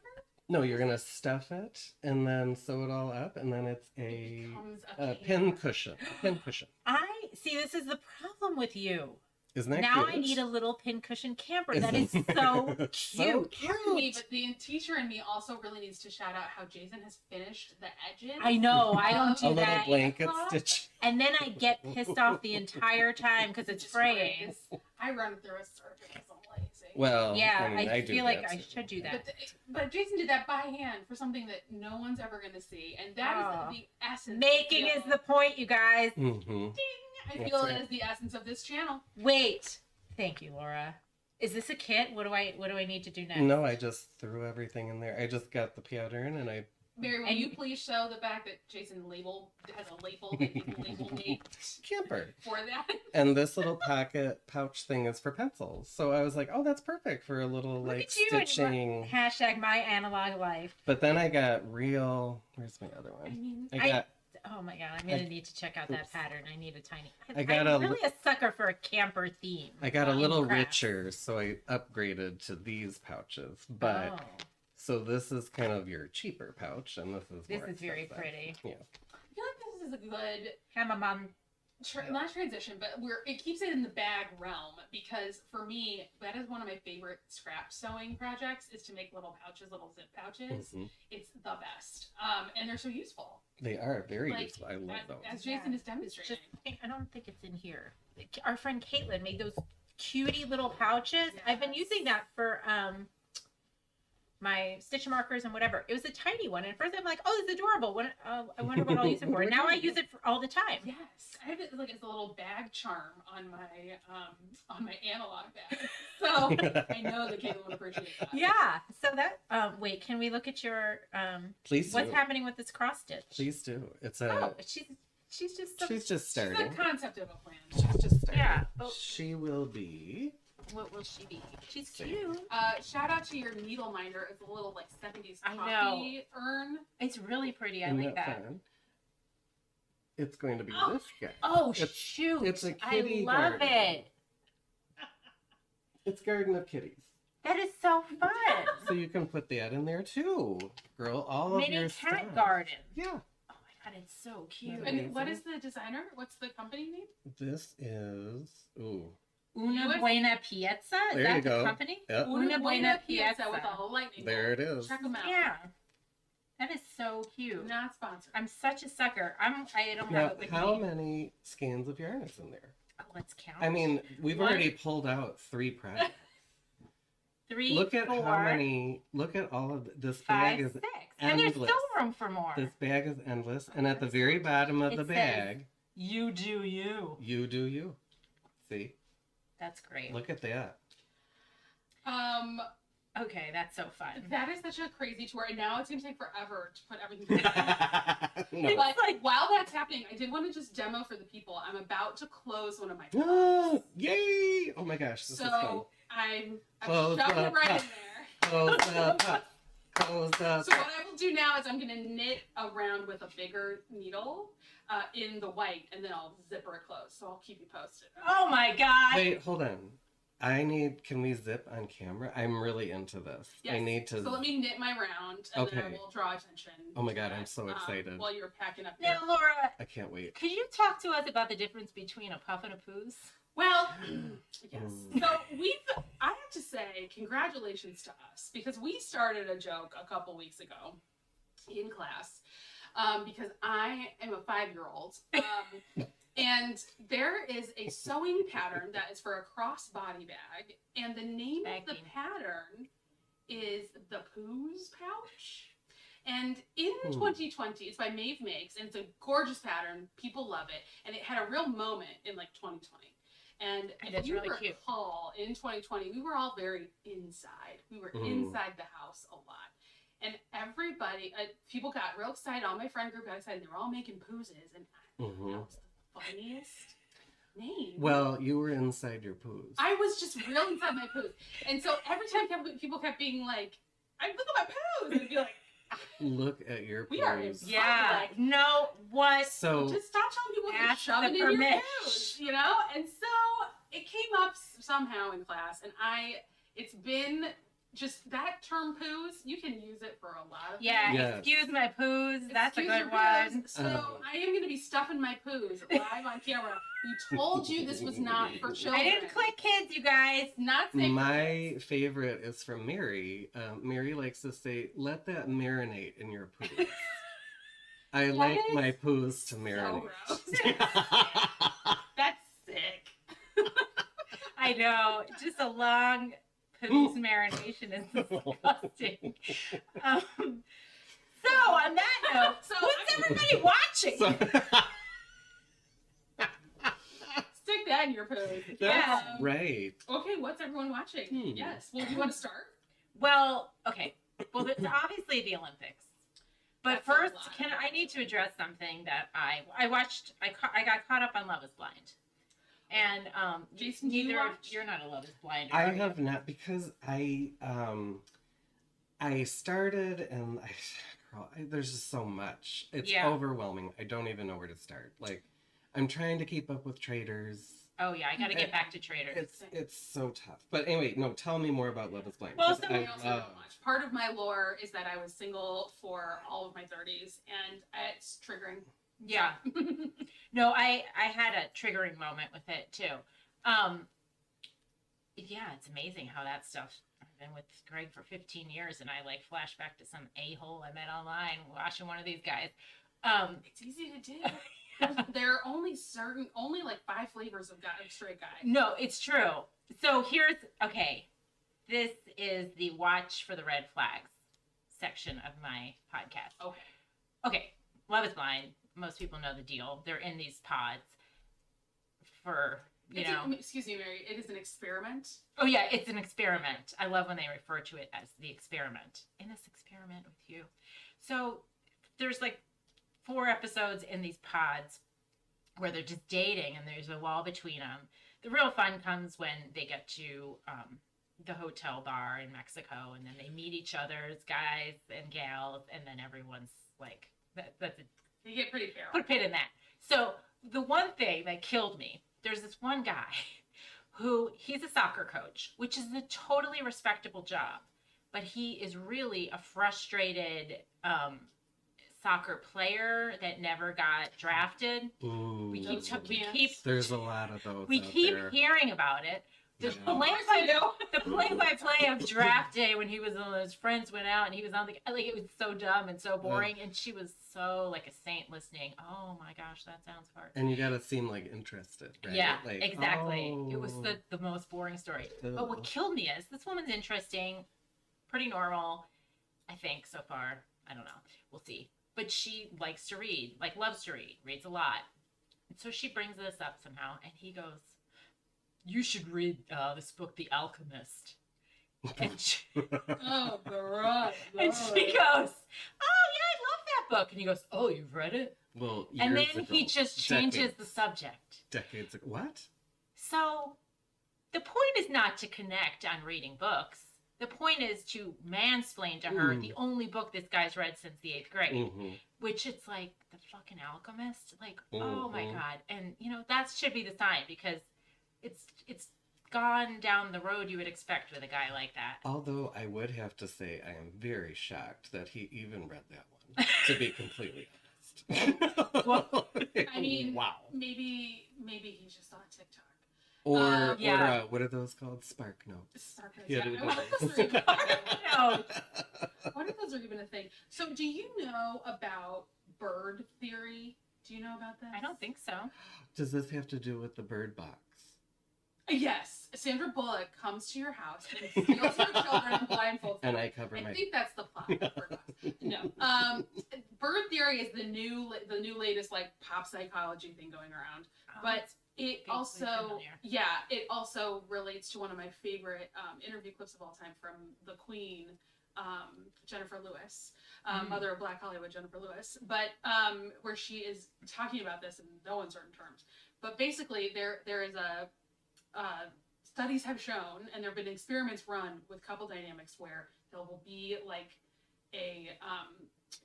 No, you're gonna stuff it and then sew it all up, and then it's a Becomes pin camper. cushion. Pin cushion. I see. This is the problem with you. Isn't that Now cute? I need a little pin cushion camper. That is Isn't so it cute. so Pardon me, but the teacher in me also really needs to shout out how Jason has finished the edges. I know. I don't A do little that. blanket Cloth? stitch. And then I get pissed off the entire time because it's fraying. I run through a surgery because I'm lazy. Well, Yeah, I mean, I do feel like that I too. should do that. But Jason did that by hand for something that no one's ever going to see, and that Oh. is the essence. Making I is feel. the point, you guys. Mhm. I That's feel right. it is the essence of this channel. Wait. Thank you, Laura. Is this a kit? What do I need to do next? No, I just threw everything in there. I just got the powder in, and I Mary, will And- you please show the fact that Jason has a label that you can label me campered. for that? And this little pocket pouch thing is for pencils. So I was like, oh, that's perfect for a little Look like at you and stitching. Hashtag my analog life. But then I got real. Where's my other I one? mean, I got. Oh my god, I'm gonna I- need to check out that Oops. pattern. I need a tiny. I got I'm a- really a sucker for a camper theme. I got a in little crafts. richer, so I upgraded to these pouches. But Oh, so this is kind of your cheaper pouch, and this is this more is very expensive. pretty. Yeah. I feel like this is a good Hammer mom. not transition, but it keeps it in the bag realm because for me that is one of my favorite scrap sewing projects is to make little pouches, little zip pouches. Mhm. It's the best, and they're so useful. They are very Like, useful. I love those. As Jason is It's demonstrating. just, I don't think it's in here. Our friend Caitlin made those cutie little pouches. I've been using that for my stitch markers and whatever. It was a tiny one, and at first I'm like, "Oh, it's adorable." When I wonder what I'll use it for. And now I use it for all the time. Yes, I have it like as a little bag charm on my analog bag, so I know that Caitlin would appreciate that. Yeah. So that wait, can we look at your Please what's do. happening with this cross stitch? Please do. It's a. Oh, she's just so, She's just She's starting. the concept of a plan. She's just starting. yeah. Oh, She will be. what will she be? She's See. cute. Shout out to your needle minder. It's a little like 70s I coffee urn. It's really pretty. I Isn't like that. fun? It's going to be Oh. this guy. Oh It's- shoot! it's a kitty I love garden. it. It's Garden of Kitties. That is so fun. So you can put that in there too, girl. All of Mini your cat stuff. garden. Yeah. Oh my god, it's so cute. Amazing. And what is the designer? What's the company name? This is. Ooh. Una US Buena Piazza. Is There that you the go. company? Yep. Una Buena Piazza Piazza. with a lightning There it bolt. is. Check them out. Yeah. That is so cute. Not sponsored. I'm such a sucker. I don't Now, have it with how me. many skeins of yarn is in there? Oh, let's count. I mean, we've One. already pulled out 3 projects. 3, Look at 4, how many. Look at all of this 5, bag is 6. And there's endless. still room for more. This bag is endless, and at the very bottom of It the says- bag, You do you. you do you. See, That's great. look at that. Okay, that's so fun. That is such a crazy tour, and now it's gonna take forever to put everything together. No. But while that's happening, I did want to just demo for the people. I'm about to close one of my Oh, yay! Oh my gosh, this is fun. so I'm Close shoving the it right puff. in there. Close the puff. Close the So what I will do now is I'm gonna knit around with a bigger needle in the white, and then I'll zipper it closed. So I'll keep you posted. Oh my god. Wait, hold on. Can we zip on camera? I'm really into this. I Yes. need to. So let me knit my round, and then I Okay. will draw attention. Oh my to God, it, I'm so excited. While you're packing up. Now, Laura, I can't wait. could you talk to us about the difference between a puff and a poos? Well, yes. Mm. So I have to say, congratulations to us, because we started a joke a couple weeks ago in class, because I am a 5-year-old. And there is a sewing pattern that is for a crossbody bag, and the name of the Bagging. pattern is the Poos Pouch. And in Hmm. 2020, it's by Maeve Makes, and it's a gorgeous pattern. People love it, and it had a real moment in like 2020. And if That's you really cute. recall, in 2020, we were all very inside. We were Mhm. inside the house a lot. And everybody, people got real excited. All my friend group got excited. They were all making pooses, and that Mhm. was the funniest name. Well, you were inside your poos. I was just real inside my poos. And so every time people kept being like, look at my poos, and I'd be like, Look at your We are poos. Yeah. Like- No, what? So just stop telling people to Ask shove the it in your permission. poos, you know? And so it came up somehow in class, and it's been just that term poos, you can use it for a lot of Yeah, things. Yes. excuse my poos. That's Excuse a your good one. poos. So I am going to be stuffing my poos live on camera. We told you this was not for children. I didn't click kids, you guys. Not safe for my kids. favorite is from Mary. Mary likes to say, "Let that marinate in your poos." I like is my poos to So marinate. gross. That's sick. I know. Just a long poos marination is disgusting. So on that note, So what's everybody watching? Stick that in your poos. That's Um, right. Okay, what's everyone watching? Yes. Well, do you want to start? Well, okay. Well, it's obviously the Olympics. But That's a first, lot. I need to address something that I watched. I got caught up on Love Is Blind, and Jason, do you neither watch? you're not a Love Is Blind. I have not, because I started and girl, there's just so much. It's Yeah. overwhelming. I don't even know where to start. Like, I'm trying to keep up with traders. Oh yeah, I got to get back to Traders. It's so tough. But anyway, no, tell me more about Love Is Blind. Well, 'cause so- I also don't watch. Part of my lore is that I was single for all of my 30s, and it's triggering. Yeah. No, I had a triggering moment with it too. Yeah, it's amazing how that stuff. I've been with Greg for 15 years, and I like flash back to some a-hole I met online watching one of these guys. It's easy to do. There are only like 5 flavors of straight guy. No, it's true. So okay. This is the watch for the red flags section of my podcast. Okay. Love is Blind. Most people know the deal. They're in these pods for, excuse me, Mary, it is an experiment. Oh yeah, it's an experiment. I love when they refer to it as the experiment. In this experiment with you. So there's like 4 episodes in these pods where they're just dating and there's a wall between them. The real fun comes when they get to the hotel bar in Mexico, and then they meet each other as guys and gals, and then everyone's like, that's it. They get pretty feral. Put a pin in that. So the one thing that killed me, there's this one guy he's a soccer coach, which is a totally respectable job, but he is really a frustrated soccer player that never got drafted. Ooh. We keep There's a lot of those. We keep hearing about it. The play-by-play of draft day when his friends went out and he was on it was so dumb and so boring, and she was so like a saint listening. Oh my gosh, that sounds hard. And you gotta seem like interested, right? Yeah, like, exactly. It was the most boring story. But what killed me is this woman's interesting, pretty normal, I think so far. I don't know. We'll see. But she likes to read, loves to read, reads a lot. And so she brings this up somehow, and he goes, "You should read this book, The Alchemist." And she, Oh, God. and she goes, "Oh, yeah, I love that book." And he goes, "Oh, you've read it?" Well, And then years ago, he just changes the subject. Decades ago. What? So the point is not to connect on reading books. The point is to mansplain to her the only book this guy's read since the 8th grade, which it's like The fucking Alchemist. Like, oh my God. And, that should be the sign, because it's gone down the road you would expect with a guy like that. Although I would have to say I am very shocked that he even read that one, to be completely honest. Well, I mean, wow. Maybe he's just on TikTok. Or yeah. What are those called? Spark notes. Spark notes. Yeah, Yeah. What if those are even a thing? So, do you know about bird theory? Do you know about that? I don't think so. Does this have to do with the bird box? Yes. Sandra Bullock comes to your house and steals your children and blindfolds them. And I cover I think that's the plot of Bird Box. No. Bird theory is the new latest like pop psychology thing going around. But it also relates to one of my favorite interview clips of all time from the Queen, Jennifer Lewis, mother of Black Hollywood, Jennifer Lewis, but where she is talking about this in no uncertain terms. But basically, there is a studies have shown, and there have been experiments run with couple dynamics where there will be like a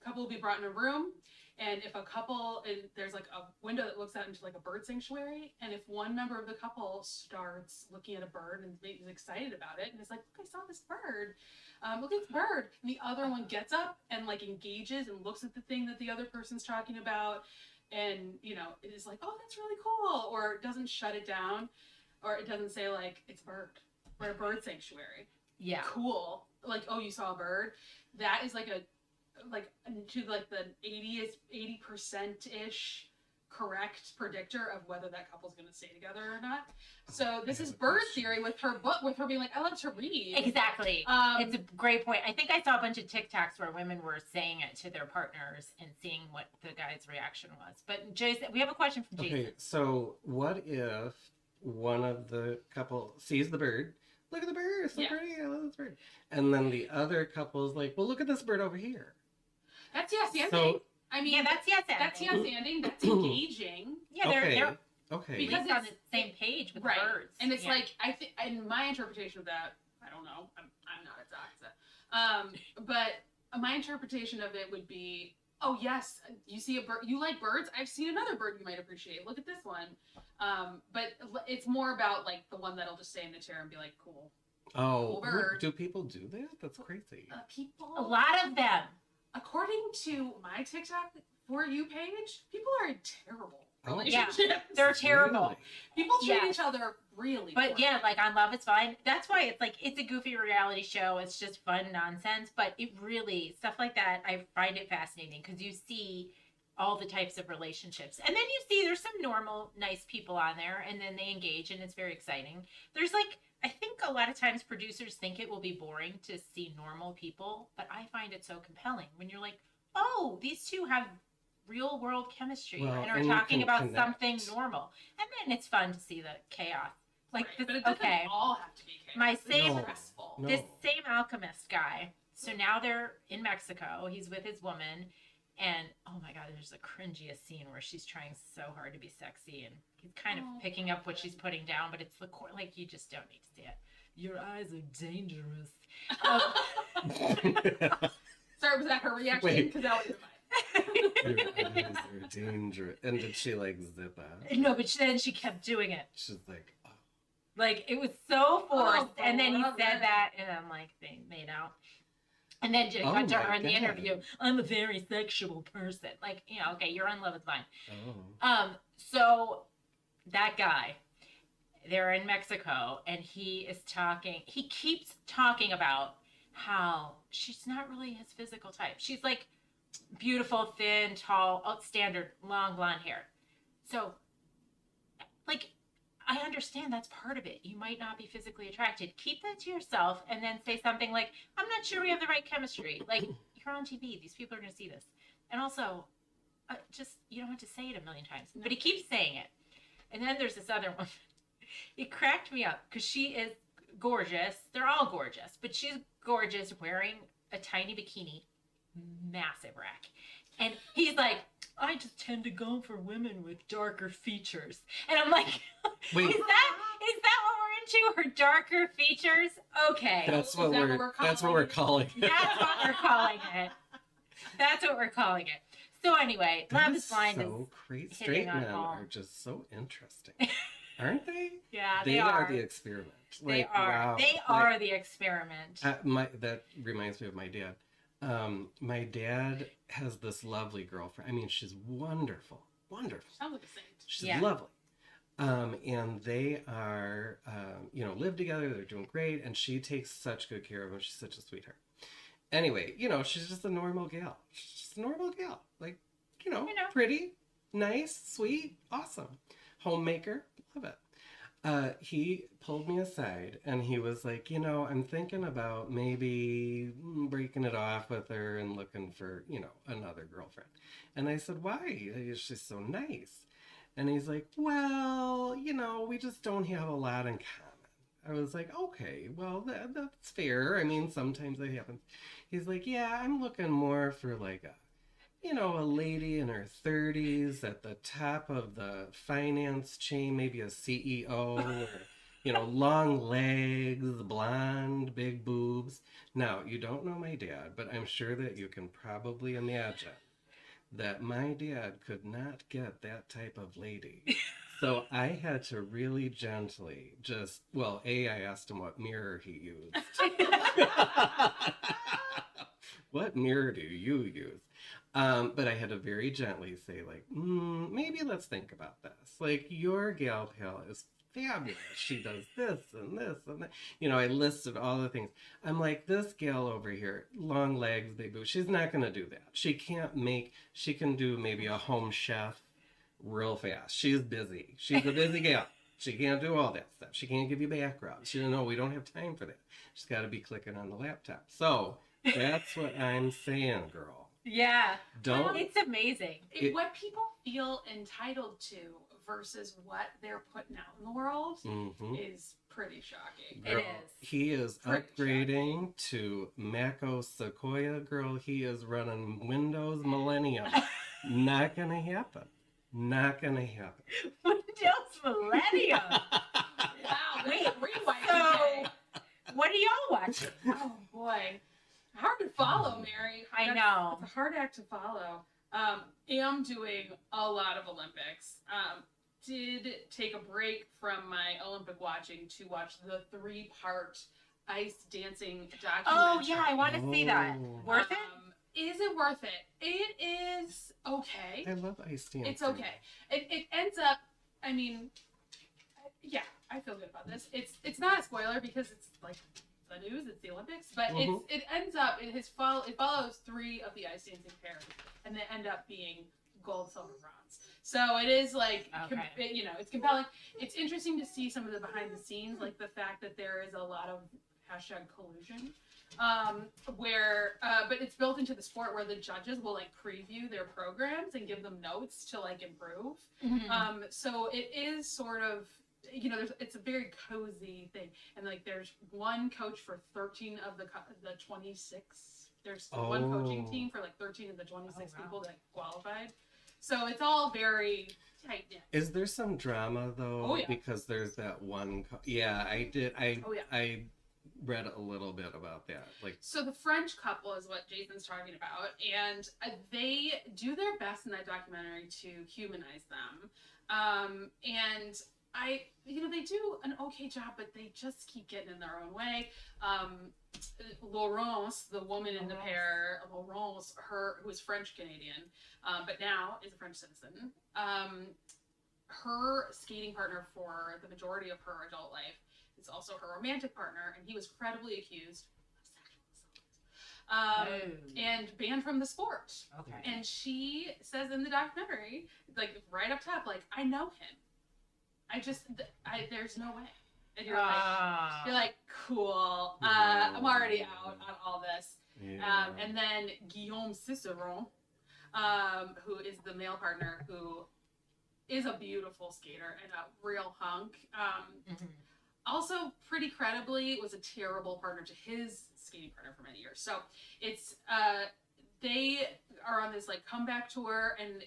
couple will be brought in a room, and if a couple, and there's like a window that looks out into like a bird sanctuary, and if one member of the couple starts looking at a bird and is excited about it, and it's like, look, I saw this bird, look at this bird, and the other one gets up and like engages and looks at the thing that the other person's talking about, and it is like, oh, that's really cool, or it doesn't shut it down. Or it doesn't say like, it's bird. We're a bird sanctuary. Yeah. Cool. Like, oh, you saw a bird? That is like to like the 80%-ish correct predictor of whether that couple's going to stay together or not. So this is bird theory with her being like, I love to read. Exactly. It's a great point. I think I saw a bunch of TikToks where women were saying it to their partners and seeing what the guy's reaction was. But Jason, we have a question from Jason. Okay, so what if one of the couple sees the bird? Look at the bird, it's so pretty, I love this bird. And then the other couple's like, well, look at this bird over here. That's yes anding. So, I mean, that's yes anding. That's yes anding. That's engaging. Yeah, they're okay. Because it's on the same page with the birds. And it's like, I think, in my interpretation of that, I don't know, I'm not a doctor. But my interpretation of it would be, oh yes, you see a bird, you like birds? I've seen another bird you might appreciate. Look at this one. But it's more about like the one that'll just stay in the chair and be like, cool. Oh, cool bird. Do people do that? That's crazy. A lot of them. According to my TikTok For You page, people are in terrible relationships. Yeah, they're terrible. Really? People treat each other really But poorly. yeah, like on Love Is Fine, that's why it's like, it's a goofy reality show. It's just fun nonsense. But it really, stuff like that, I find it fascinating because you see all the types of relationships. And then you see there's some normal, nice people on there, and then they engage, and it's very exciting. There's like, I think a lot of times producers think it will be boring to see normal people, but I find it so compelling when you're like, oh, these two have real world chemistry and are talking about something normal. And then it's fun to see the chaos. Like, right. But it doesn't all have to be chaos. This same alchemist guy. So now they're in Mexico. He's with his woman. And oh my God, there's the cringiest scene where she's trying so hard to be sexy, and he's kind of picking up what she's putting down, but it's the core, like, you just don't need to see it. Your eyes are dangerous. Sorry, was that her reaction? Because that was mine. Your eyes are dangerous. And did she like zip out? No, but then she kept doing it. She's like, oh. Like, it was so forced. And then he said that, and I'm like, they made out. And then it got to her in the interview. I'm a very sexual person. Like, you know, okay, you're in love with mine. Oh. So that guy, they're in Mexico, and he keeps talking about how she's not really his physical type. She's like beautiful, thin, tall, standard, long blonde hair. So, like, I understand that's part of it. You might not be physically attracted. Keep that to yourself, and then say something like, I'm not sure we have the right chemistry. Like, you're on TV. These people are going to see this. And also, just, you don't have to say it a million times. No. But he keeps saying it. And then there's this other one. It cracked me up because she is gorgeous. They're all gorgeous. But she's gorgeous wearing a tiny bikini. Massive rack. And he's like, I just tend to go for women with darker features. And I'm like, wait, is that what we're into? Her darker features? Okay. That's what we're calling it. That's what we're calling it. That's what we're calling it. So anyway, Love is Blind is so crazy. Straight men are just so interesting. Aren't they? Yeah, they are the experiment. They are. Wow. They are the experiment. That reminds me of my dad. My dad has this lovely girlfriend. I mean, she's wonderful. Wonderful. Sounds like a saint. She's lovely. And they are, live together. They're doing great. And she takes such good care of him. She's such a sweetheart. Anyway, she's just a normal gal. She's just a normal gal. Like, pretty, nice, sweet, awesome. Homemaker. Love it. He pulled me aside and he was like, I'm thinking about maybe breaking it off with her and looking for, another girlfriend. And I said, why? She's so nice. And he's like, well, we just don't have a lot in common. I was like, okay, well, that's fair. I mean, sometimes that happens. He's like, yeah, I'm looking more for like a lady in her 30s at the top of the finance chain, maybe a CEO, or, long legs, blonde, big boobs. Now, you don't know my dad, but I'm sure that you can probably imagine that my dad could not get that type of lady. So I had to really gently I asked him what mirror he used. What mirror do you use? But I had to very gently say, like, maybe let's think about this. Like, your gal pal is fabulous. She does this and this and that. I listed all the things. I'm like, this gal over here, long legs, big boobs, she's not going to do that. She can do maybe a home chef real fast. She's busy. She's a busy gal. She can't do all that stuff. She can't give you background. She don't know, we don't have time for that. She's got to be clicking on the laptop. So that's what I'm saying, girl. Yeah. It's amazing. What people feel entitled to versus what they're putting out in the world is pretty shocking. Girl, it is. He is upgrading to Maco Sequoia, girl. He is running Windows Millennium. Not gonna happen. Not gonna happen. Windows Millennium. Wow. Rewind. So, what are y'all watching? Oh boy. Hard to follow, Mary. I know. It's a hard act to follow. Am doing a lot of Olympics. Did take a break from my Olympic watching to watch the 3-part ice dancing documentary. Oh, yeah, I want to see that. Worth it? Is it worth it? It is okay. I love ice dancing. It's okay. It ends up, I mean, yeah, I feel good about this. It's not a spoiler because it's like the news, it's the Olympics, but it ends up, it follows 3 of the ice dancing pairs, and they end up being gold, silver, bronze. So it is like, Okay. it's compelling. It's interesting to see some of the behind the scenes, like the fact that there is a lot of #collusion, but it's built into the sport where the judges will like preview their programs and give them notes to like improve. So it is sort of, it's a very cozy thing, and like there's one coach for 13 of the 26. There's one coaching team for like 13 of the 26 people that qualified. So it's all very tight knit. Is there some drama though? Oh, yeah. Because there's that one. I read a little bit about that. Like, so the French couple is what Jason's talking about, and they do their best in that documentary to humanize them. And they do an okay job, but they just keep getting in their own way. Laurence, the woman in the pair, who is French Canadian, but now is a French citizen. Her skating partner for the majority of her adult life is also her romantic partner, and he was credibly accused of sexual assault. And banned from the sport. Okay. And she says in the documentary, like right up top, like, I know him. There's no way. And you're like, cool. I'm already out on all this. yeah. And then Guillaume Ciceron, who is the male partner, who is a beautiful skater and a real hunk. Also, pretty credibly, was a terrible partner to his skating partner for many years. So it's they are on this like comeback tour, and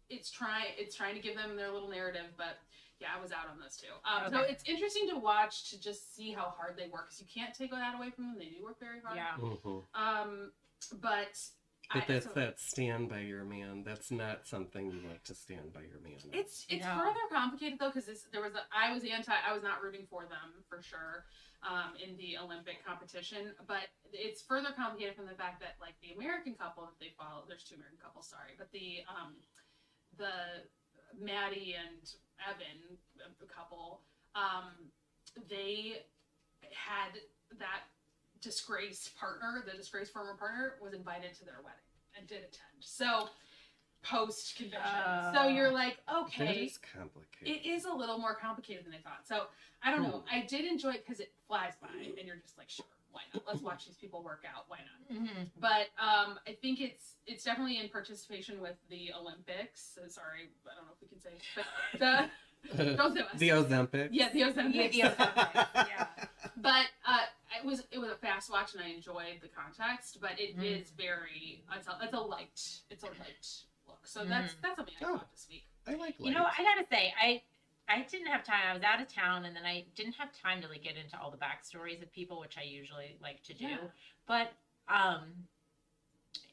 it's trying to give them their little narrative, but yeah, I was out on this too. So it's interesting to watch, to just see how hard they work, because you can't take that away from them. They do work very hard. Yeah. But that's that stand by your man. That's not something you want to stand by your man. It's further complicated though, because I was not rooting for them for sure in the Olympic competition, but it's further complicated from the fact that like the American couple that they follow, there's two American couples, sorry, but the Maddie and Evan couple, they had that disgraced partner, the disgraced former partner, was invited to their wedding and did attend. So post conviction, so you're like, okay, that is complicated. It is a little more complicated than I thought. So I don't know. I did enjoy it because it flies by, and you're just like, sure, why not? Let's watch these people work out. Why not? But I think it's definitely in participation with the Olympics. So, sorry, I don't know if we can say, but the Ozempic. Yeah, the Ozempic. Yeah. But it was a fast watch, and I enjoyed the context. But it is very it's a light look. So that's something I thought this week. I like light. You know, I gotta say, I didn't have time. I was out of town, and then I didn't have time to like get into all the backstories of people, which I usually like to do. Yeah. But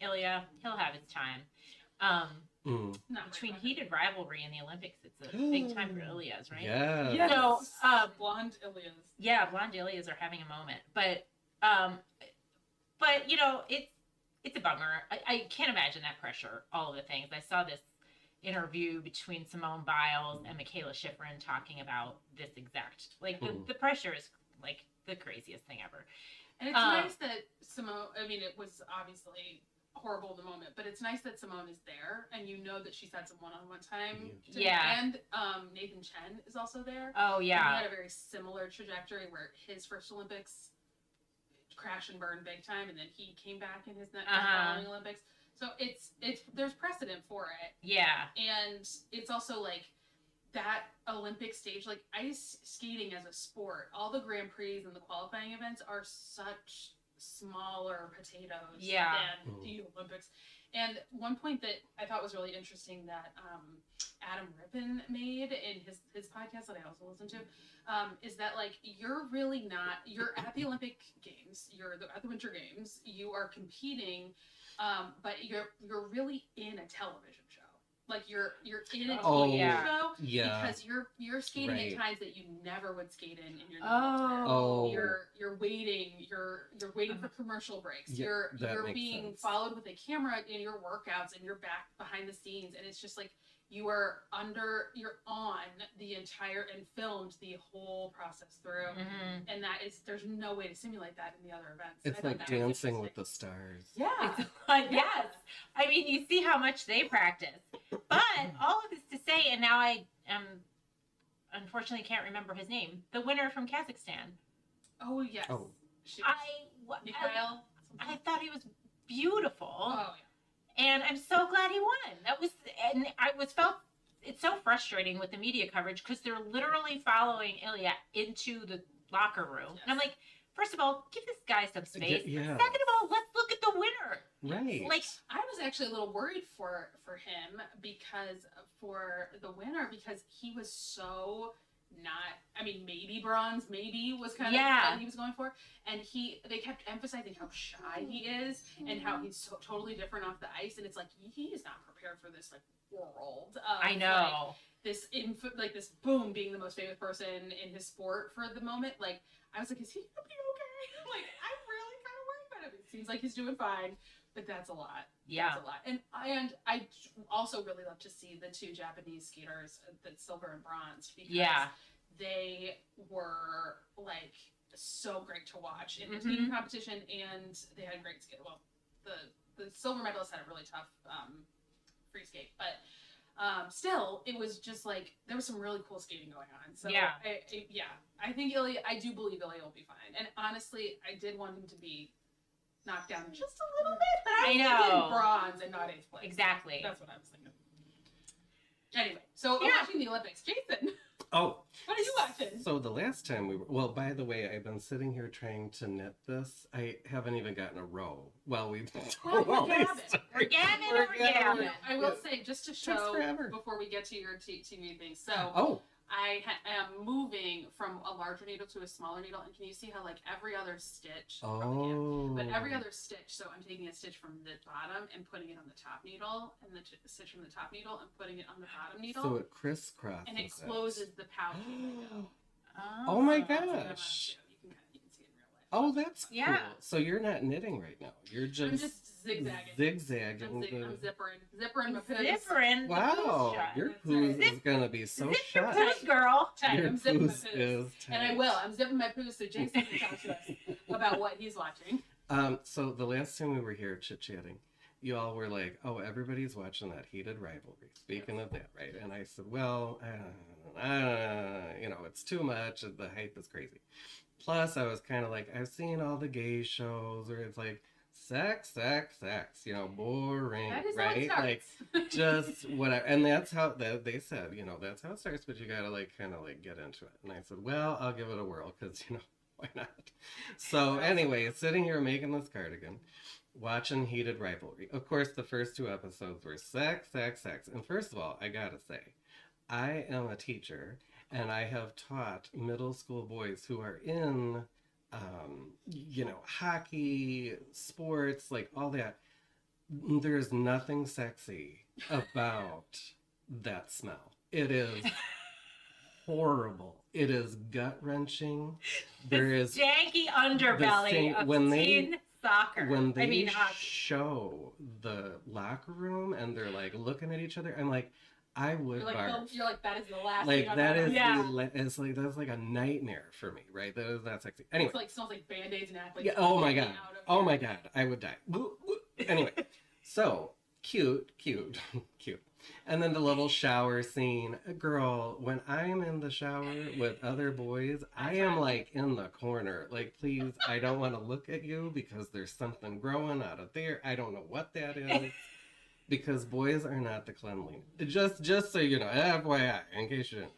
Ilya, he'll have his time. Between heated rivalry and the Olympics, it's a big time for Ilya's, right? Yeah. Yes. So blonde Ilya's. Yeah, blonde Ilyas are having a moment, but you know, it's a bummer. I can't imagine that pressure. All of the things I saw this interview between Simone Biles and Michaela Schifrin talking about this exact, like the pressure is like the craziest thing ever. And it's nice that Simone, I mean, it was obviously horrible in the moment, but it's nice that Simone is there, and you know that she's had some one-on-one time. Yeah. And Nathan Chen is also there. Oh, yeah. And he had a very similar trajectory where his first Olympics crash and burn big time, and then he came back in his following Olympics. So it's there's precedent for it. Yeah. And it's also like that Olympic stage, like ice skating as a sport, all the Grand Prix and the qualifying events are such smaller potatoes than the Olympics. And one point that I thought was really interesting that Adam Rippon made in his podcast that I also listen to is that like you're at the Olympic Games, at the Winter Games, you are competing, but you're really in a television show. Like you're in a TV show because you're skating at times that you never would skate in your normal career. You're waiting for commercial breaks. You're being followed with a camera in your workouts, and you're back behind the scenes, and it's just like you're on the entire and filmed the whole process through, and there's no way to simulate that in the other events. It's like Dancing with the Stars. Yeah. Yes. I mean, you see how much they practice. But all of this to say, and now I unfortunately can't remember his name. The winner from Kazakhstan. Oh yes. Oh. Mikhail. I thought he was beautiful. Oh yeah. And I'm so glad he won. It's so frustrating with the media coverage because they're literally following Ilya into the locker room. Yes. And I'm like, first of all, give this guy some space. Yeah. Second of all, let's look at the winner. Right. Like, I was actually a little worried for him because he was so not. I mean, maybe bronze, maybe was kind of what he was going for, and they kept emphasizing how shy he is and how he's so totally different off the ice, and it's like he is not prepared for this world. I know. This boom being the most famous person in his sport for the moment. Like I was like, is he gonna be okay? Like I'm really kind of worried about him. It seems like he's doing fine. But that's a lot. Yeah. That's a lot. And I also really love to see the two Japanese skaters, the silver and bronze, because they were so great to watch in the team competition, and they had great skate. Well, the silver medalists had a really tough free skate, but still, it was just there was some really cool skating going on. So I think I do believe Ilya will be fine. And honestly, I did want him to be knocked down just a little bit, but I was thinking bronze and not 8th place. Exactly. That's what I was thinking. Anyway, so watching the Olympics. Jason. Oh. What are you watching? So the last time by the way, I've been sitting here trying to knit this. I haven't even gotten a row. Well, we're gabbing. I will say, just to show, before we get to your TV thing, so I am moving from a larger needle to a smaller needle, and can you see how every other stitch? But every other stitch. So I'm taking a stitch from the bottom and putting it on the top needle, and the stitch from the top needle and putting it on the bottom needle. So it crisscrosses. And it closes the pouch. Oh my gosh! gosh! You can see it in real life. Oh, that's cool. So you're not knitting right now. You're just, I'm just zigzagging. I'm zippering my poos. Zippering. Wow, your poos is gonna be so shut. Zip your poos, girl. Your I'm zipping my poos poos. is tight. And I will. I'm zipping my poos so Jason can talk to us about what he's watching. So the last time we were here chit-chatting, you all were like, oh, everybody's watching that Heated Rivalry. Speaking of that, right? And I said, well, it's too much. The hype is crazy. Plus, I was kind of like, I've seen all the gay shows where it's like, sex, boring, right? Just whatever. And that's how they said, that's how it starts, but you gotta kind of get into it. And I said, well, I'll give it a whirl, because, why not? So anyway, sitting here making this cardigan, watching Heated Rivalry. Of course, the first 2 episodes were sex. And first of all, I gotta say, I am a teacher, and I have taught middle school boys who are in hockey, sports, all that. There's nothing sexy about that smell. It is horrible. It is gut-wrenching. There is janky underbelly of teen soccer. When they show the locker room and they're looking at each other, I'm like, I would barf. You're like, that is the last thing that is it's that's a nightmare for me, right? That is not sexy. Anyway, it smells like Band-Aids and athletes. Yeah, oh my god, I would die. Anyway, so cute, and then the little shower scene. Girl, when I'm in the shower with other boys, I am in the corner. Please, I don't want to look at you because there's something growing out of there. I don't know what that is. Because boys are not the cleanliness. Just so you know, FYI, in case you didn't.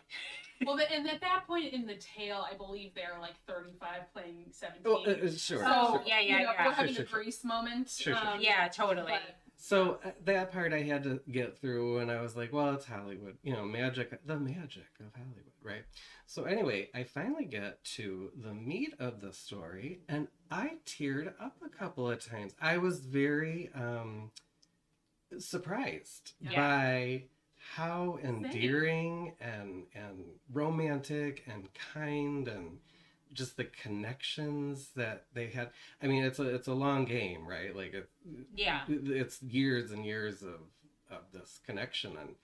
Well, and at that point in the tale, I believe they're 35 playing 17. Well, sure. So, sure. We're having a grace moment. Sure. Yeah, totally. So that part I had to get through, and I was like, well, it's Hollywood. The magic of Hollywood, right? So anyway, I finally get to the meat of the story, and I teared up a couple of times. I was very surprised by how endearing and romantic and kind and just the connections that they had. I mean, it's a long game, right? It's years and years of this connection, and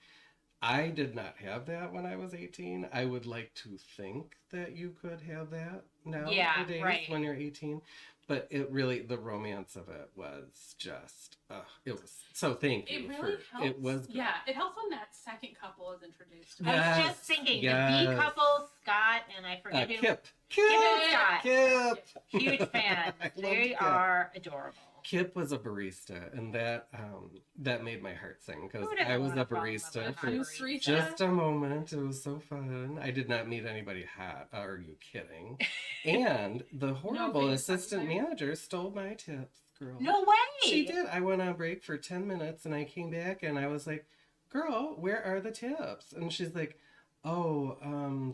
I did not have that when I was 18. I would like to think that you could have that nowadays when you're 18, But it really, the romance of it was just, it was, so thank you. It really helps. It was good. Yeah, it helps when that second couple is introduced. I was just thinking, the B couple, Scott, and I forget who. Kip. and Scott. Kip. Huge fan. I love They Kip. are adorable. Kip was a barista, and that made my heart sing, because Who doesn't I was wanna a fall in love barista with for a barista? just a moment. It was so fun. I did not meet anybody hot. Are you kidding? And the horrible face assistant there. manager stole my tips, girl. No way. She did. I went on break for 10 minutes, and I came back, and I was like, girl, where are the tips? And she's like, oh,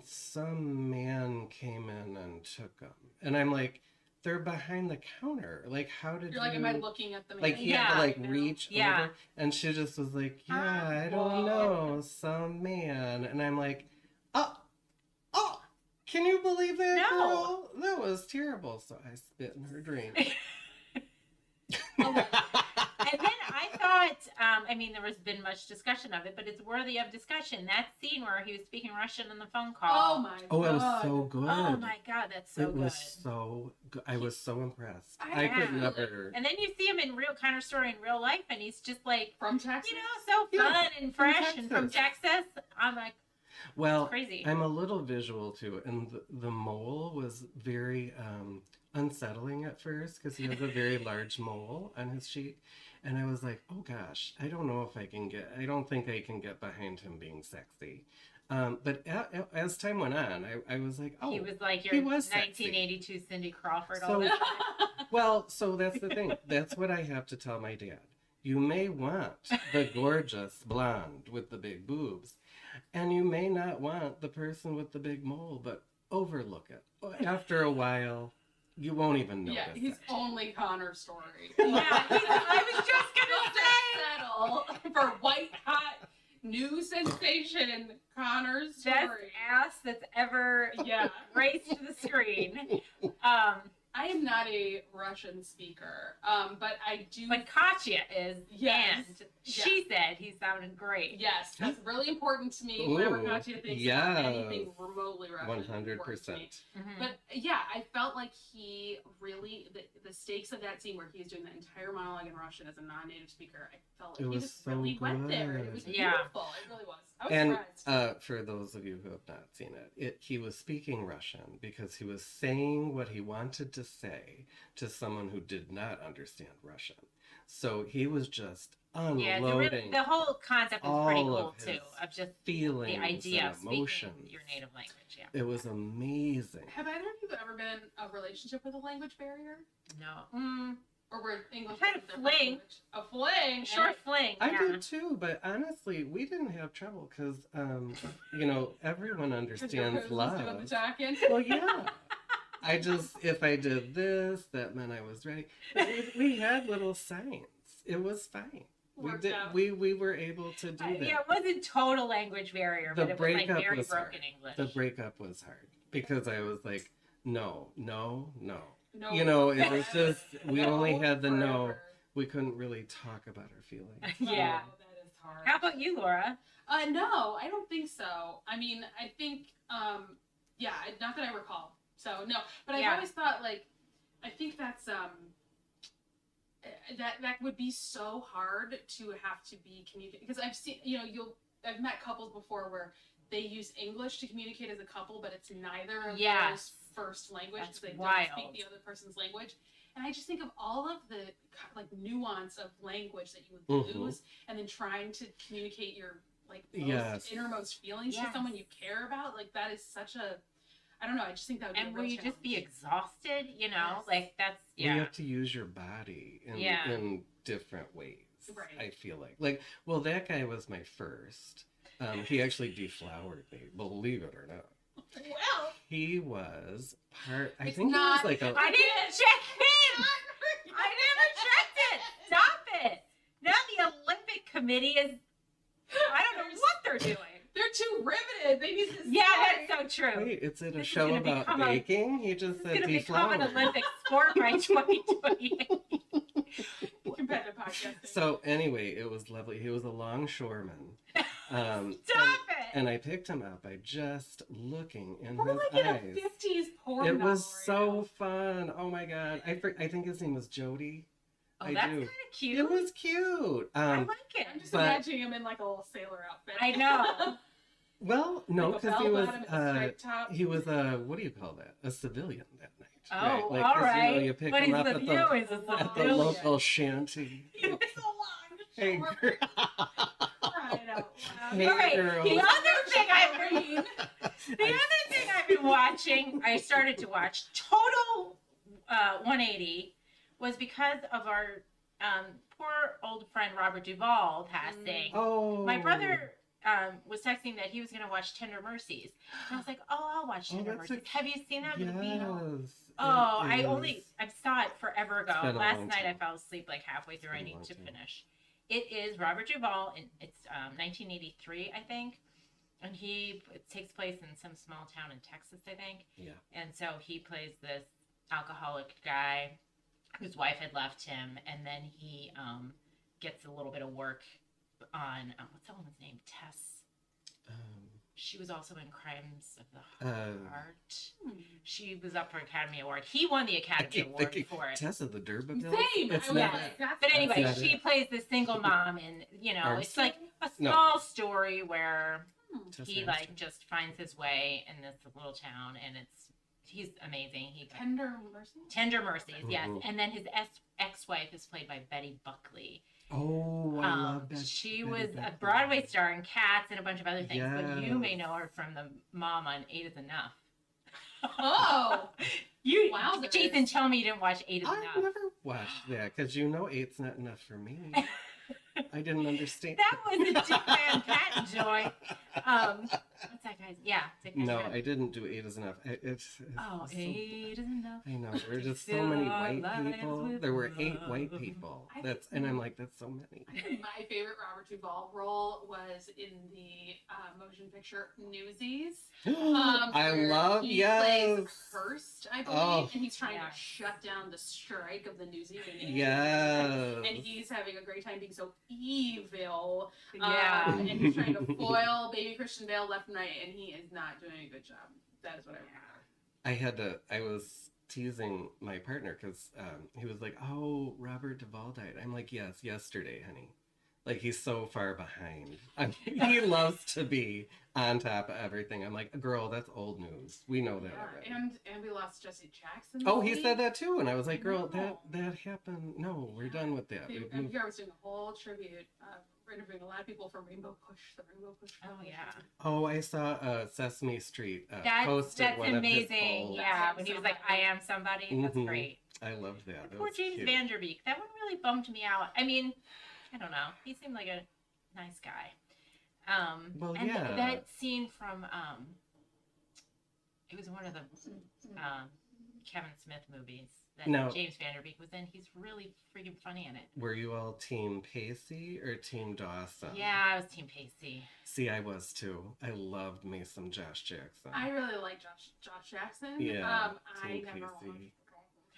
some man came in and took them. And I'm like, they're behind the counter. Like, how did You're like, am I looking at the like, he had to, like, reach Yeah. over. And she just was like, yeah, I don't know, some man. And I'm like, oh, can you believe that, No. girl? That was terrible. So I spit in her drink. And then I thought, I mean, there has been much discussion of it, but it's worthy of discussion. That scene where he was speaking Russian on the phone call. Oh my god. Oh, it was so good. Oh my God, that's so it good. was so good. I was so impressed. I I could know. never. And then you see him in real Connor story in real life, and he's just like, From Texas? you know, so Yeah, fun and from fresh and from Texas. I'm like, Well, crazy. I'm a little visual too, and the mole was very unsettling at first, because he has a very large mole on his cheek, and I was like, oh gosh, I don't know if I don't think I can get behind him being sexy. But as time went on, I was like, oh, he was like your he was sexy. 1982 Cindy Crawford. So- All that. Well, so that's the thing. That's what I have to tell my dad. You may want the gorgeous blonde with the big boobs, and you may not want the person with the big mole, but overlook it. After a while, you won't even notice Yeah, he's it. only Connor's story. Yeah, I was just gonna say. Settle for white hot new sensation Connor's story. Best ass that's ever Yeah. graced the screen. I am not a Russian speaker, but I do. But Katya is, Yes. and she said he sounded great. Yes, that's really important to me. Ooh, Whatever Katya thinks yes. about anything remotely Russian. is important to me. 100%. Mhm. But yeah, I felt like he really the stakes of that scene where he's doing the entire monologue in Russian as a non-native speaker. I felt like It he was just so really went there. It was good. Yeah. beautiful. It really was. I was And surprised. for those of you who have not seen it, he was speaking Russian because he was saying what he wanted to say to someone who did not understand Russian. So he was just Yeah, unloading the whole concept is pretty all cool of too. his Of just feelings the idea and of speaking emotions. your native language. Yeah. It was amazing. Have either of you ever been in a relationship with a language barrier? No. Or were English I had a different fling. language? A fling. Short fling. I yeah. did too, but honestly, we didn't have trouble because, everyone understands Doing the love. talking. Well, yeah. If I did this, that meant I was ready. But we had little signs. It was fine. Worked out. We were able to do that. Yeah, it wasn't total language barrier, The but it was like breakup very was broken hard. English. The breakup was hard because I was like, no. No. It was just, we only had the no. forever. We couldn't really talk about our feelings. Yeah. Oh, that is hard. How about you, Laura? No, I don't think so. I mean, I think, not that I recall. So no, but I've Yeah. always thought I think that's that would be so hard to have to be communicated because I've seen I've met couples before where they use English to communicate as a couple, but it's neither of Yes. those first language. That's They wild. don't speak the other person's language. And I just think of all of the nuance of language that you would Mhm. lose, and then trying to communicate your Yes. innermost feelings to Yes. someone you care about. That is such a, I don't know. I just think that would be a And real will you just be challenge. exhausted? Yes. Like that's You yeah. have to use your body Yeah. in different ways. Right. I feel like that guy was my first. He actually deflowered me, believe it or not. Well, He was part. I It's think not- he was like a. I didn't check in. I never checked it. Stop it. Now the Olympic Committee is. I don't know what they're doing. they're too riveted. They need to. Yeah, stay. that's so true. Wait, is it a This is show gonna about become a- baking? He just It's said going to become an deflowered. Olympic sport by 2028. Competitive podcast. So anyway, it was lovely. He was a longshoreman. Stop it. And I picked him up by just looking in We're his like eyes. in a 50s porn It novel was right so now. fun. Oh my god. I think his name was Jody. Oh, I that's do. kind of cute. It was cute. I like I'm it. just But- imagining him in like a little sailor outfit. I know. Well, no, Like a because bell bottom and a striped top. he was a, what do you call that? A civilian that night. Oh, Like, all 'cause, right. you pick But him he's up a at view is a the civilian. local shanty. He was so long. Hey, Short. girl. Crying out loud. Hey, All right, girl. the other thing I've been Green. The other thing I've been watching, I started to watch Total 180, was because of our poor old friend Robert Duvall passing. Oh. My brother was texting that he was going to watch Tender Mercies. And I was like, oh, I'll watch Tender that's a- Mercies. Have you seen that movie? Yes. Oh, it I saw it forever ago. It's been a Last long night I time. fell asleep like halfway through. I been a need long to time. finish. It is Robert Duvall, and it's 1983, I think. And it takes place in some small town in Texas, I think. Yeah. And so he plays this alcoholic guy whose wife had left him, and then he gets a little bit of work on what's that woman's name? Tess. She was also in Crimes of the Heart. She was up for Academy Award. He won the Academy Award for it. Tessa the Durba Same. It's I was not like, that's But anyway, not she it. plays this single mom, and it's like a No. small story where Tessa he Armstrong. just finds his way in this little town, and he's amazing. Tender Mercy. Tender Mercies, yes. Mhm. And then his ex-wife is played by Betty Buckley. Oh, I love that. She was a Broadway star in Cats and a bunch of other things, but you may Yes. know her from the mom on Eight is Enough. Oh. Wowzers. Jason, tell me you didn't watch Eight is I Enough. never watched that because eight's not enough for me. I didn't understand. That was a Dick Van Patten joint. What's that guy's? Yeah, Dick Van No, Patten. I didn't do eight is enough. It's Oh, so- 8 is enough. I know there were just so Fill many our white lives people. with There were 8 love. white people. I And I'm like, that's so many. My favorite Robert Duvall role was in the motion picture Newsies. I Where love he yes. plays Hearst, I believe, Oh. and he's trying Yeah. to shut down the strike of the Newsies. Yes. And he's having a great time being so evil. Yeah. And he's trying to foil baby Christian Bale left and right, and he is not doing a good job. That is what I remember. I was teasing my partner because he was like, oh, Robert Duvall died. I'm like, yes, yesterday, honey. Like, he's so far behind. He loves to be on top of everything. I'm like, girl, that's old news. We know that already. And we lost Jesse Jackson. Oh, this he week. said that too. And I was like, girl, No. that happened. No, we're done with that. We've moved- NPR was doing a whole tribute. We're interviewing a lot of people from Rainbow Push. The Rainbow Push. Oh, yeah. Oh, I saw Sesame Street That's posted one amazing. of his polls. Yeah, when he was like, I am somebody. That's Mhm. great. I loved that. That Poor was James cute. Vanderbeek. That one really bummed me out. I mean, I don't know. He seemed like a nice guy. Well, and yeah. that scene from it was one of the Kevin Smith movies that No. James Vanderbeek was in. He's really freaking funny in it. Were you all Team Pacey or Team Dawson? Yeah, I was Team Pacey. See, I was too. I loved me some Josh Jackson. I really like Josh Jackson. Yeah, I Team never Pacey.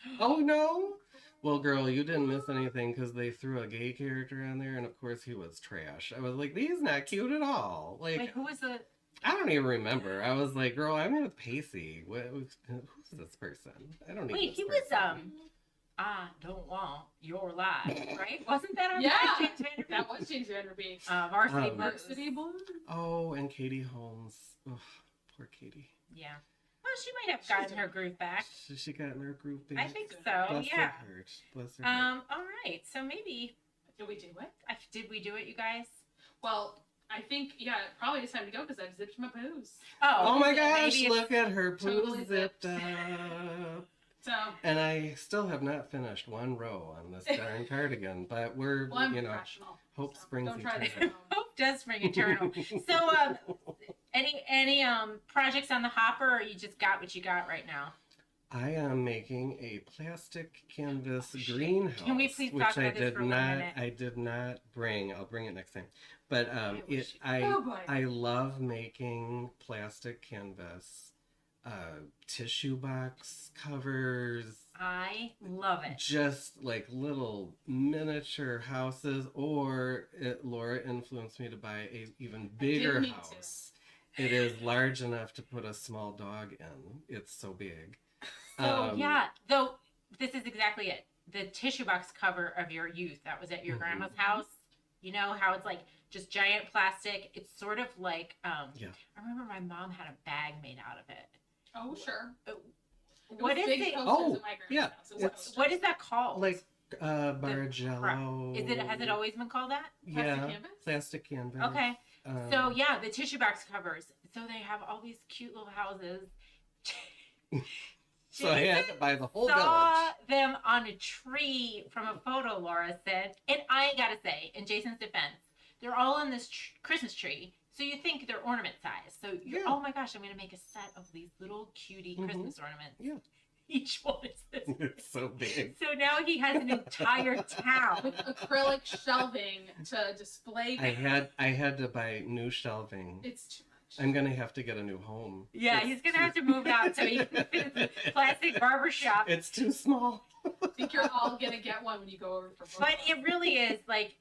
watched. Oh no! Well, girl, you didn't miss anything because they threw a gay character on there, and of course he was trash. I was like, he's not cute at all. Like, Wait, who was the? I don't even remember. I was like, girl, I'm with Pacey. Who's this person? I don't even. Wait, he was I don't want your life, right? Wasn't that our Yeah. guy, James Vanderbeek? That was James Vanderbeek. Varsity Um, Blues. Varsity Blues. Oh, and Katie Holmes. Ugh, poor Katie. Yeah. Well, she might have gotten her groove back. She got in her groove. I think so. Bless Yeah. her heart. Bless her heart. All right. So maybe Did we do it? did we do it, you guys? Well, I think probably it's time to go because I've zipped my poos. Oh my maybe gosh, it's- look at her totally poo zipped up. So And I still have not finished one row on this darn cardigan, but we're, well, I'm you know, professional. hope so springs Don't try eternal. this. Hope does spring eternal. So, any projects on the hopper, or you just got what you got right now? I am making a plastic canvas greenhouse. Can we please which talk I about this did for 1 not. minute? I did not bring. I'll bring it next time. But wish I you- oh, boy. I love making plastic canvas tissue box covers. I love it. Just like little miniature houses, or Laura influenced me to buy a even bigger me too. house. It is large enough to put a small dog in. It's so big. So yeah, though this is exactly it. The tissue box cover of your youth that was at your grandma's house. You know how it's like just giant plastic. It's sort of like I remember my mom had a bag made out of it. Oh sure. What is it? Oh, yeah. What is that called? Like Bargello. Is it? Has it always been called that? Yeah, plastic canvas. Okay. So yeah, the tissue box covers. So they have all these cute little houses. So I had to buy the whole saw village. them on a tree from a photo, Laura said. And I gotta say, in Jason's defense, they're all on this Christmas tree. So you think they're ornament size. So you're, oh my gosh, I'm gonna make a set of these little cutie Christmas ornaments. Yeah. Each one is this big. It's so big. So now he has an entire town with acrylic shelving to display. I had to buy new shelving. It's too much. I'm gonna have to get a new home. Yeah, he's gonna have to move out so he can fit his plastic barber shop. It's too small. I think you're all gonna get one when you go over for both. But it really is like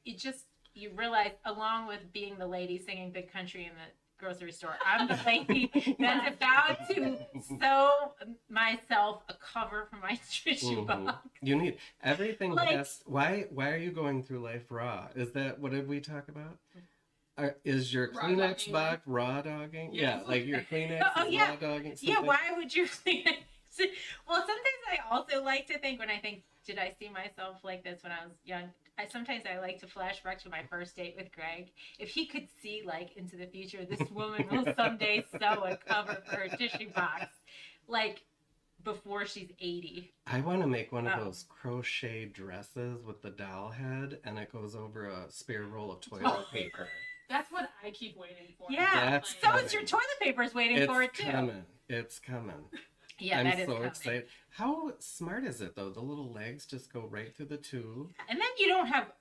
you realize, along with being the lady singing Big Country in the grocery store, I'm the lady that's about to sew myself a cover for my tissue box. You need everything. Why are you going through life raw? Is that what did we talk about? Is your Raw Kleenex dogging. box raw dogging? Yes. Yeah, like your Kleenex is raw dogging. Yeah, why would you think? Well, sometimes I also like to think, when I think, did I see myself like this when I was young? Sometimes I like to flash back to my first date with Greg. If he could see like into the future, this woman will someday sew a cover for her tissue box, like before she's 80. I want to make one of those crochet dresses with the doll head, and it goes over a spare roll of toilet paper. That's what I keep waiting for. Yeah, so is your toilet paper's waiting for it too. It's coming. Yeah, I'm that is so coming. excited. How smart is it though? The little legs just go right through the tube. And then you don't have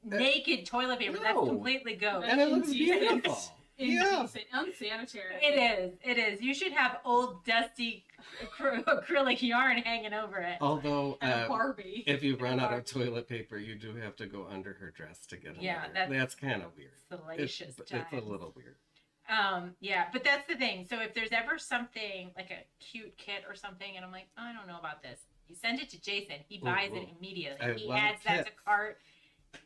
naked toilet paper. No. That's completely ghost. And it looks beautiful. Indecent, unsanitary. It is. You should have old dusty acrylic yarn hanging over it. Although, And a Barbie. if you run out of toilet paper, you do have to go under her dress to get another. That's kind of weird. Salacious It's a little weird. Yeah, but that's the thing. So if there's ever something like a cute kit or something, and I'm like, oh, I don't know about this, you send it to Jason. He buys it immediately. He adds that to cart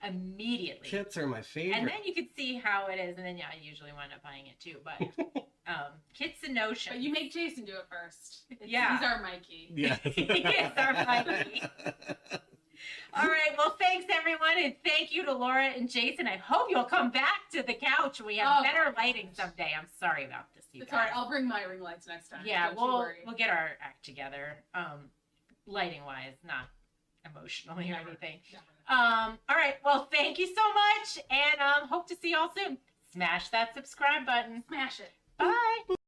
immediately. Kits are my favorite. And then you can see how it is, and then I usually wind up buying it too. But kits and notion. But you make Jason do it first. Yeah, he's our Mikey. Yeah, he is our Mikey. All right, well, thanks everyone, and thank you to Laura and Jason. I hope you'll come back to the couch when we have better lighting someday. I'm sorry about this, you guys. All right, I'll bring my ring lights next time. Yeah, we'll get our act together, lighting wise, not emotionally or anything. All right, well, thank you so much, and hope to see y'all soon. Smash that subscribe button. Smash it. Bye.